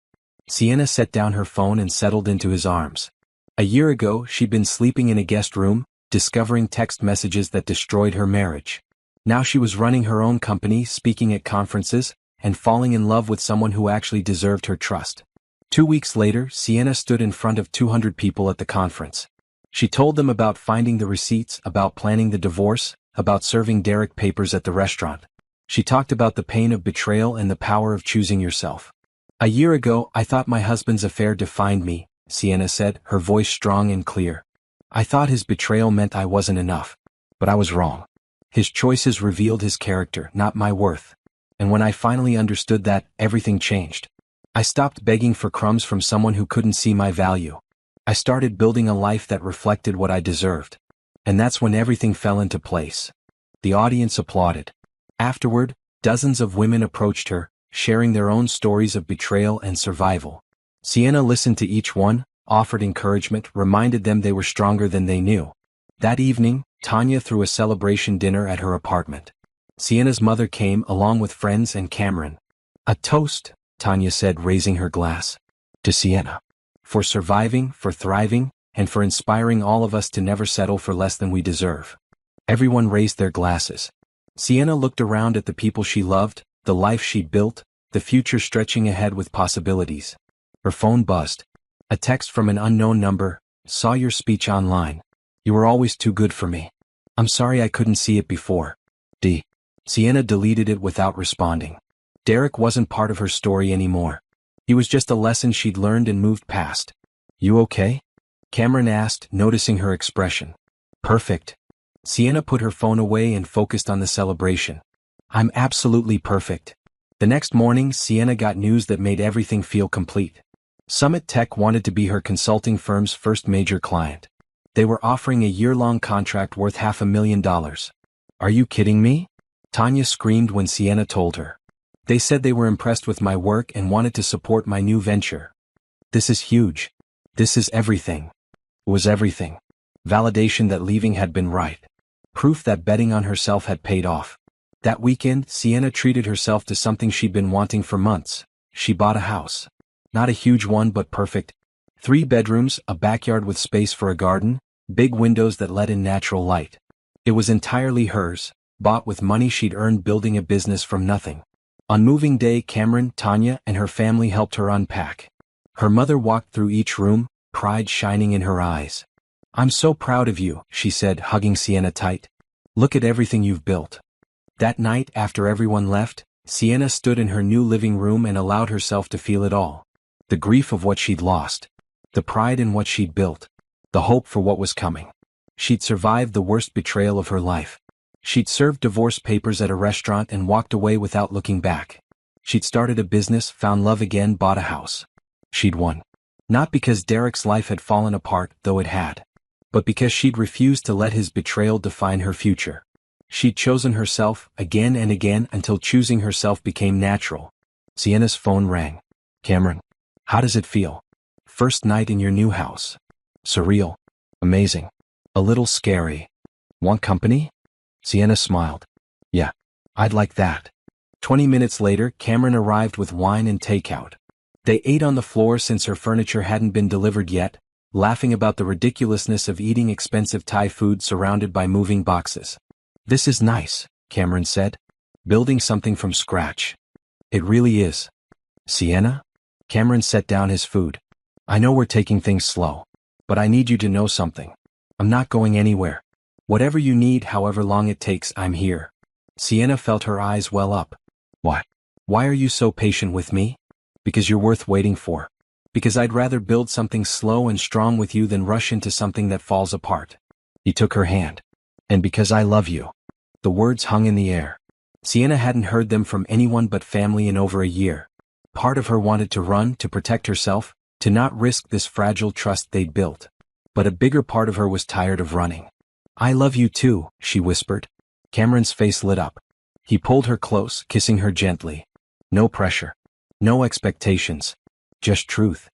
[SPEAKER 1] Sienna set down her phone and settled into his arms. A year ago, she'd been sleeping in a guest room, discovering text messages that destroyed her marriage. Now she was running her own company, speaking at conferences, and falling in love with someone who actually deserved her trust. 2 weeks later, Sienna stood in front of 200 people at the conference. She told them about finding the receipts, about planning the divorce, about serving Derek papers at the restaurant. She talked about the pain of betrayal and the power of choosing yourself. A year ago, I thought my husband's affair defined me, Sienna said, her voice strong and clear. I thought his betrayal meant I wasn't enough. But I was wrong. His choices revealed his character, not my worth. And when I finally understood that, everything changed. I stopped begging for crumbs from someone who couldn't see my value. I started building a life that reflected what I deserved. And that's when everything fell into place. The audience applauded. Afterward, dozens of women approached her, sharing their own stories of betrayal and survival. Sienna listened to each one, offered encouragement, reminded them they were stronger than they knew. That evening, Tanya threw a celebration dinner at her apartment. Sienna's mother came along with friends and Cameron. A toast, Tanya said, raising her glass. To Sienna. For surviving, for thriving, and for inspiring all of us to never settle for less than we deserve. Everyone raised their glasses. Sienna looked around at the people she loved, the life she'd built, the future stretching ahead with possibilities. Her phone buzzed. A text from an unknown number. Saw your speech online. You were always too good for me. I'm sorry I couldn't see it before. D. Sienna deleted it without responding. Derek wasn't part of her story anymore. He was just a lesson she'd learned and moved past. You okay? Cameron asked, noticing her expression. Perfect. Sienna put her phone away and focused on the celebration. I'm absolutely perfect. The next morning, Sienna got news that made everything feel complete. Summit Tech wanted to be her consulting firm's first major client. They were offering a year-long contract worth $500,000. Are you kidding me? Tanya screamed when Sienna told her. They said they were impressed with my work and wanted to support my new venture. This is huge. This is everything. It was everything. Validation that leaving had been right. Proof that betting on herself had paid off. That weekend, Sienna treated herself to something she'd been wanting for months. She bought a house. Not a huge one, but perfect. 3 bedrooms, a backyard with space for a garden, big windows that let in natural light. It was entirely hers, bought with money she'd earned building a business from nothing. On moving day, Cameron, Tanya, and her family helped her unpack. Her mother walked through each room, pride shining in her eyes. I'm so proud of you, she said, hugging Sienna tight. Look at everything you've built. That night, after everyone left, Sienna stood in her new living room and allowed herself to feel it all. The grief of what she'd lost. The pride in what she'd built. The hope for what was coming. She'd survived the worst betrayal of her life. She'd served divorce papers at a restaurant and walked away without looking back. She'd started a business, found love again, bought a house. She'd won. Not because Derek's life had fallen apart, though it had. But because she'd refused to let his betrayal define her future. She'd chosen herself, again and again, until choosing herself became natural. Sienna's phone rang. Cameron. How does it feel? First night in your new house. Surreal. Amazing. A little scary. Want company? Sienna smiled. Yeah. I'd like that. 20 minutes later, Cameron arrived with wine and takeout. They ate on the floor since her furniture hadn't been delivered yet, laughing about the ridiculousness of eating expensive Thai food surrounded by moving boxes. "This is nice," Cameron said. "Building something from scratch." "It really is." "Sienna?" Cameron set down his food. "I know we're taking things slow. But I need you to know something. I'm not going anywhere. Whatever you need, however long it takes, I'm here." Sienna felt her eyes well up. "Why? Why are you so patient with me?" "Because you're worth waiting for. Because I'd rather build something slow and strong with you than rush into something that falls apart." He took her hand. "And because I love you." The words hung in the air. Sienna hadn't heard them from anyone but family in over a year. Part of her wanted to run, to protect herself, to not risk this fragile trust they'd built. But a bigger part of her was tired of running. "I love you too," she whispered. Cameron's face lit up. He pulled her close, kissing her gently. "No pressure. No expectations. Just truth."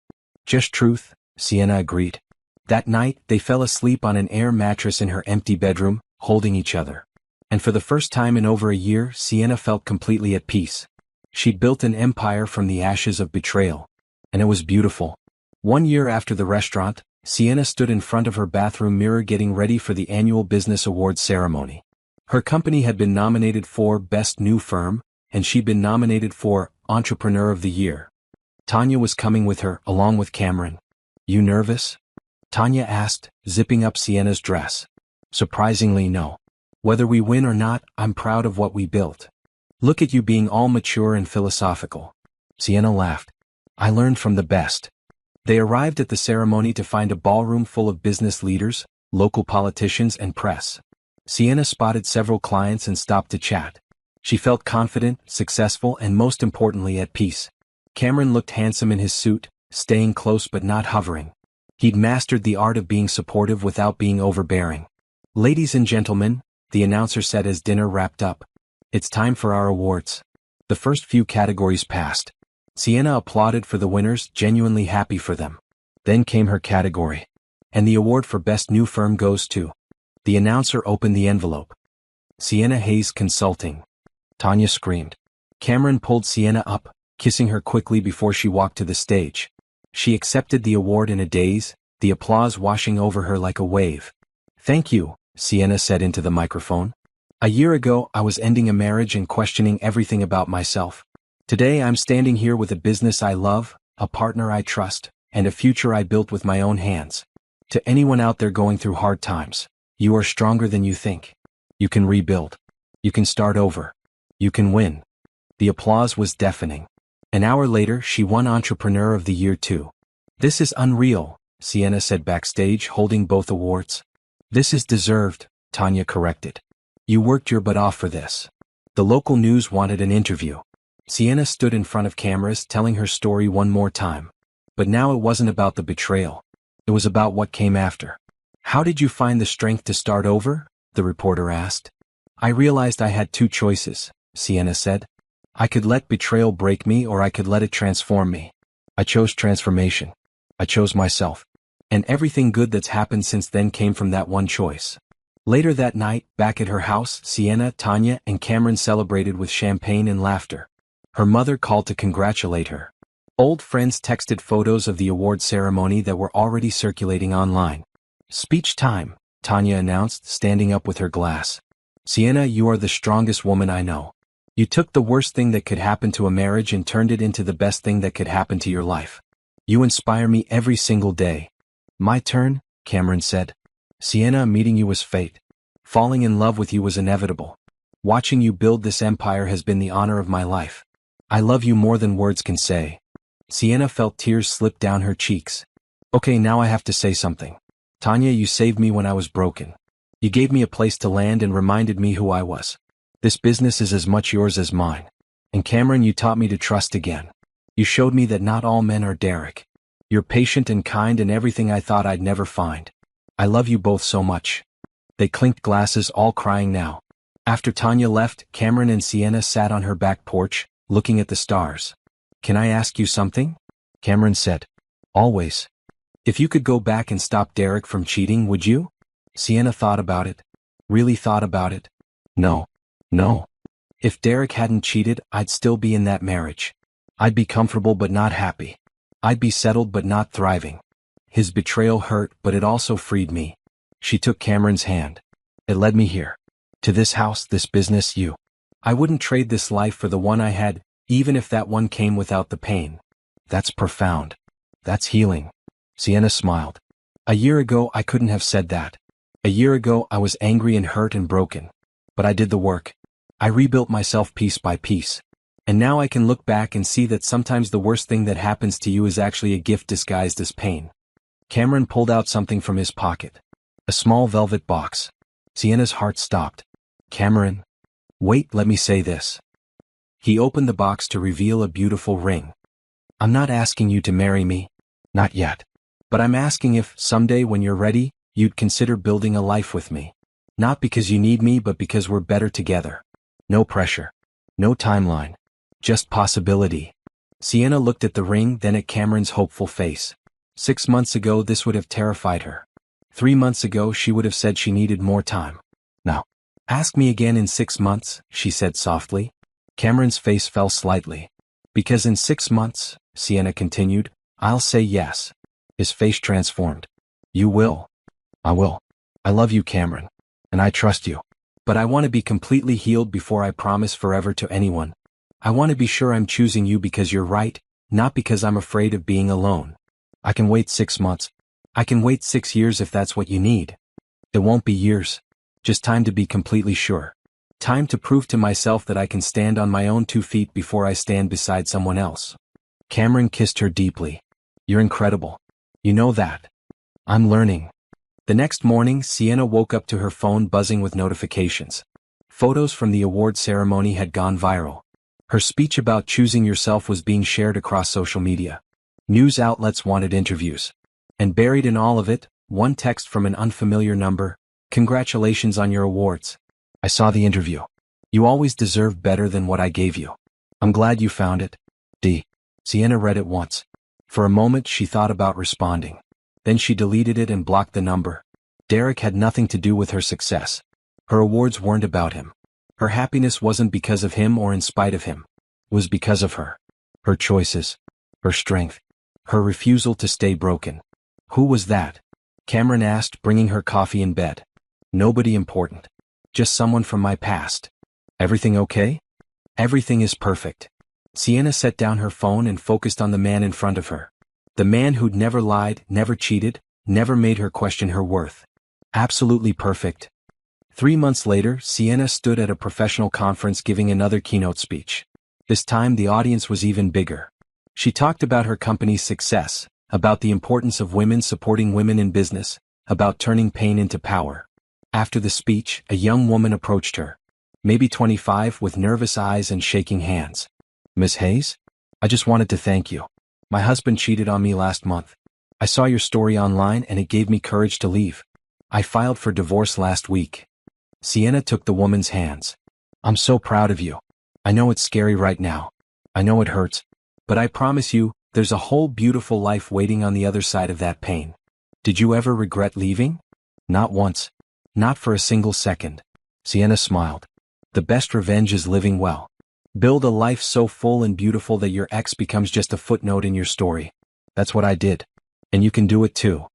[SPEAKER 1] "Just truth," Sienna agreed. That night, they fell asleep on an air mattress in her empty bedroom, holding each other. And for the first time in over a year, Sienna felt completely at peace. She'd built an empire from the ashes of betrayal. And it was beautiful. 1 year after the restaurant, Sienna stood in front of her bathroom mirror getting ready for the annual business awards ceremony. Her company had been nominated for Best New Firm, and she'd been nominated for Entrepreneur of the Year. Tanya was coming with her, along with Cameron. "You nervous?" Tanya asked, zipping up Sienna's dress. "Surprisingly, no. Whether we win or not, I'm proud of what we built. Look at you being all mature and philosophical." Sienna laughed. "I learned from the best." They arrived at the ceremony to find a ballroom full of business leaders, local politicians, and press. Sienna spotted several clients and stopped to chat. She felt confident, successful, and most importantly at peace. Cameron looked handsome in his suit, staying close but not hovering. He'd mastered the art of being supportive without being overbearing. "Ladies and gentlemen," the announcer said as dinner wrapped up, "it's time for our awards." The first few categories passed. Sienna applauded for the winners, genuinely happy for them. Then came her category. "And the award for Best New Firm goes to..." The announcer opened the envelope. "Sienna Hayes Consulting." Tanya screamed. Cameron pulled Sienna up, kissing her quickly before she walked to the stage. She accepted the award in a daze, the applause washing over her like a wave. "Thank you," Sienna said into the microphone. "A year ago, I was ending a marriage and questioning everything about myself. Today I'm standing here with a business I love, a partner I trust, and a future I built with my own hands. To anyone out there going through hard times, you are stronger than you think. You can rebuild. You can start over. You can win." The applause was deafening. An hour later, she won Entrepreneur of the Year too. "This is unreal," Sienna said backstage, holding both awards. "This is deserved," Tanya corrected. "You worked your butt off for this." The local news wanted an interview. Sienna stood in front of cameras telling her story one more time. But now it wasn't about the betrayal. It was about what came after. "How did you find the strength to start over?" the reporter asked. "I realized I had two choices," Sienna said. "I could let betrayal break me or I could let it transform me. I chose transformation. I chose myself. And everything good that's happened since then came from that one choice." Later that night, back at her house, Sienna, Tanya, and Cameron celebrated with champagne and laughter. Her mother called to congratulate her. Old friends texted photos of the award ceremony that were already circulating online. "Speech time," Tanya announced, standing up with her glass. "Sienna, you are the strongest woman I know. You took the worst thing that could happen to a marriage and turned it into the best thing that could happen to your life. You inspire me every single day." "My turn," Cameron said. "Sienna, meeting you was fate. Falling in love with you was inevitable. Watching you build this empire has been the honor of my life. I love you more than words can say." Sienna felt tears slip down her cheeks. "Okay, now I have to say something. Tanya, you saved me when I was broken. You gave me a place to land and reminded me who I was. This business is as much yours as mine. And Cameron, you taught me to trust again. You showed me that not all men are Derek. You're patient and kind and everything I thought I'd never find. I love you both so much." They clinked glasses, all crying now. After Tanya left, Cameron and Sienna sat on her back porch, looking at the stars. "Can I ask you something?" Cameron said. "Always." "If you could go back and stop Derek from cheating, would you?" Sienna thought about it. Really thought about it. "No. No. If Derek hadn't cheated, I'd still be in that marriage. I'd be comfortable but not happy. I'd be settled but not thriving. His betrayal hurt, but it also freed me. She took Cameron's hand. It led me here. To this house, this business, you. I wouldn't trade this life for the one I had, even if that one came without the pain. That's profound. That's healing. Sienna smiled. A year ago I couldn't have said that. A year ago I was angry and hurt and broken. But I did the work. I rebuilt myself piece by piece. And now I can look back and see that sometimes the worst thing that happens to you is actually a gift disguised as pain. Cameron pulled out something from his pocket. A small velvet box. Sienna's heart stopped. Cameron. Wait, let me say this. He opened the box to reveal a beautiful ring. I'm not asking you to marry me. Not yet. But I'm asking if, someday when you're ready, you'd consider building a life with me. Not because you need me, but because we're better together. No pressure. No timeline. Just possibility. Sienna looked at the ring, then at Cameron's hopeful face. 6 months ago this would have terrified her. 3 months ago she would have said she needed more time. Now, ask me again in 6 months, she said softly. Cameron's face fell slightly. Because in 6 months, Sienna continued, I'll say yes. His face transformed. You will. I will. I love you, Cameron. And I trust you. But I want to be completely healed before I promise forever to anyone. I want to be sure I'm choosing you because you're right, not because I'm afraid of being alone. I can wait 6 months. I can wait 6 years if that's what you need. It won't be years. Just time to be completely sure. Time to prove to myself that I can stand on my own 2 feet before I stand beside someone else. Cameron kissed her deeply. You're incredible. You know that. I'm learning. The next morning, Sienna woke up to her phone buzzing with notifications. Photos from the award ceremony had gone viral. Her speech about choosing yourself was being shared across social media. News outlets wanted interviews. And buried in all of it, one text from an unfamiliar number. Congratulations on your awards. I saw the interview. You always deserve better than what I gave you. I'm glad you found it. D. Sienna read it once. For a moment she thought about responding. Then she deleted it and blocked the number. Derek had nothing to do with her success. Her awards weren't about him. Her happiness wasn't because of him or in spite of him. It was because of her. Her choices. Her strength. Her refusal to stay broken. Who was that? Cameron asked, bringing her coffee in bed. Nobody important. Just someone from my past. Everything okay? Everything is perfect. Sienna set down her phone and focused on the man in front of her. The man who'd never lied, never cheated, never made her question her worth. Absolutely perfect. 3 months later, Sienna stood at a professional conference giving another keynote speech. This time the audience was even bigger. She talked about her company's success, about the importance of women supporting women in business, about turning pain into power. After the speech, a young woman approached her. Maybe 25, with nervous eyes and shaking hands. Miss Hayes? I just wanted to thank you. My husband cheated on me last month. I saw your story online and it gave me courage to leave. I filed for divorce last week. Sienna took the woman's hands. I'm so proud of you. I know it's scary right now. I know it hurts. But I promise you, there's a whole beautiful life waiting on the other side of that pain. Did you ever regret leaving? Not once. Not for a single second. Sienna smiled. The best revenge is living well. Build a life so full and beautiful that your ex becomes just a footnote in your story. That's what I did. And you can do it too.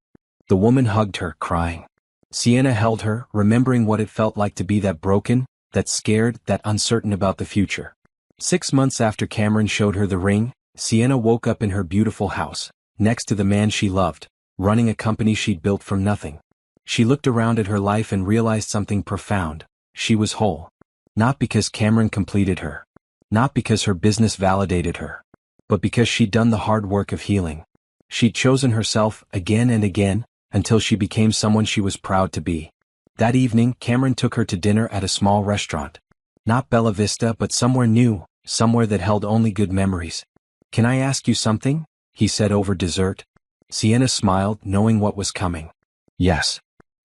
[SPEAKER 1] The woman hugged her, crying. Sienna held her, remembering what it felt like to be that broken, that scared, that uncertain about the future. 6 months after Cameron showed her the ring, Sienna woke up in her beautiful house, next to the man she loved, running a company she'd built from nothing. She looked around at her life and realized something profound. She was whole. Not because Cameron completed her. Not because her business validated her. But because she'd done the hard work of healing. She'd chosen herself again and again, until she became someone she was proud to be. That evening, Cameron took her to dinner at a small restaurant. Not Bella Vista, but somewhere new, somewhere that held only good memories. Can I ask you something? He said over dessert. Sienna smiled, knowing what was coming. Yes.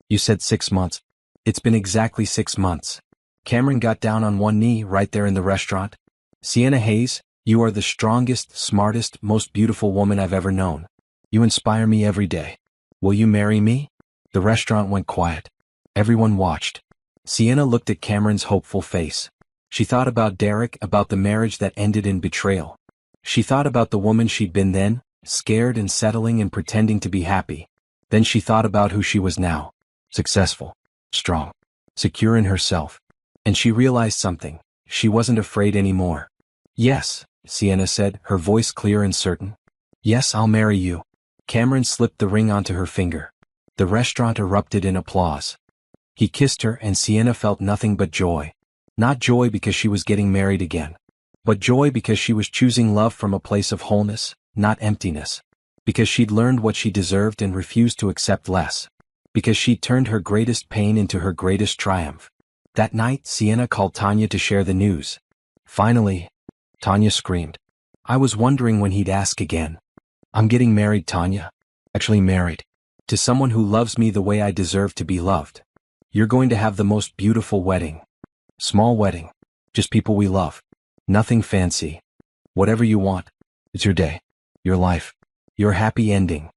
[SPEAKER 1] You said 6 months. It's been exactly 6 months. Cameron got down on one knee right there in the restaurant. Sienna Hayes, you are the strongest, smartest, most beautiful woman I've ever known. You inspire me every day. Will you marry me? The restaurant went quiet. Everyone watched. Sienna looked at Cameron's hopeful face. She thought about Derek, about the marriage that ended in betrayal. She thought about the woman she'd been then, scared and settling and pretending to be happy. Then she thought about who she was now. Successful, strong, secure in herself. And she realized something. She wasn't afraid anymore. Yes, Sienna said, her voice clear and certain. Yes, I'll marry you. Cameron slipped the ring onto her finger. The restaurant erupted in applause. He kissed her and Sienna felt nothing but joy. Not joy because she was getting married again, but joy because she was choosing love from a place of wholeness, not emptiness. Because she'd learned what she deserved and refused to accept less. Because she'd turned her greatest pain into her greatest triumph. That night, Sienna called Tanya to share the news. Finally, Tanya screamed. I was wondering when he'd ask again. I'm getting married, Tanya. Actually married. To someone who loves me the way I deserve to be loved. You're going to have the most beautiful wedding. Small wedding. Just people we love. Nothing fancy. Whatever you want. It's your day. Your life. Your happy ending.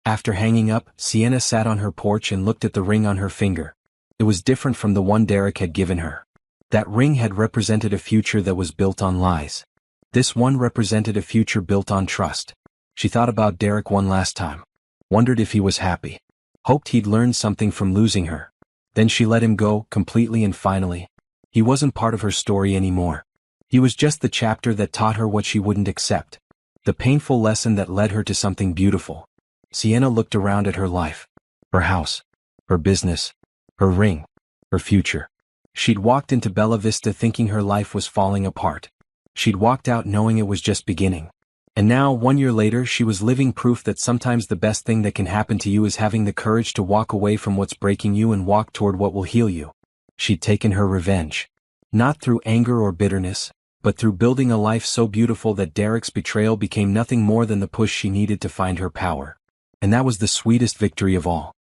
[SPEAKER 1] After hanging up, Sienna sat on her porch and looked at the ring on her finger. It was different from the one Derek had given her. That ring had represented a future that was built on lies. This one represented a future built on trust. She thought about Derek one last time. Wondered if he was happy. Hoped he'd learned something from losing her. Then she let him go, completely and finally. He wasn't part of her story anymore. He was just the chapter that taught her what she wouldn't accept. The painful lesson that led her to something beautiful. Sienna looked around at her life. Her house. Her business. Her ring. Her future. She'd walked into Bella Vista thinking her life was falling apart. She'd walked out knowing it was just beginning. And now, 1 year later, she was living proof that sometimes the best thing that can happen to you is having the courage to walk away from what's breaking you and walk toward what will heal you. She'd taken her revenge. Not through anger or bitterness, but through building a life so beautiful that Derek's betrayal became nothing more than the push she needed to find her power. And that was the sweetest victory of all.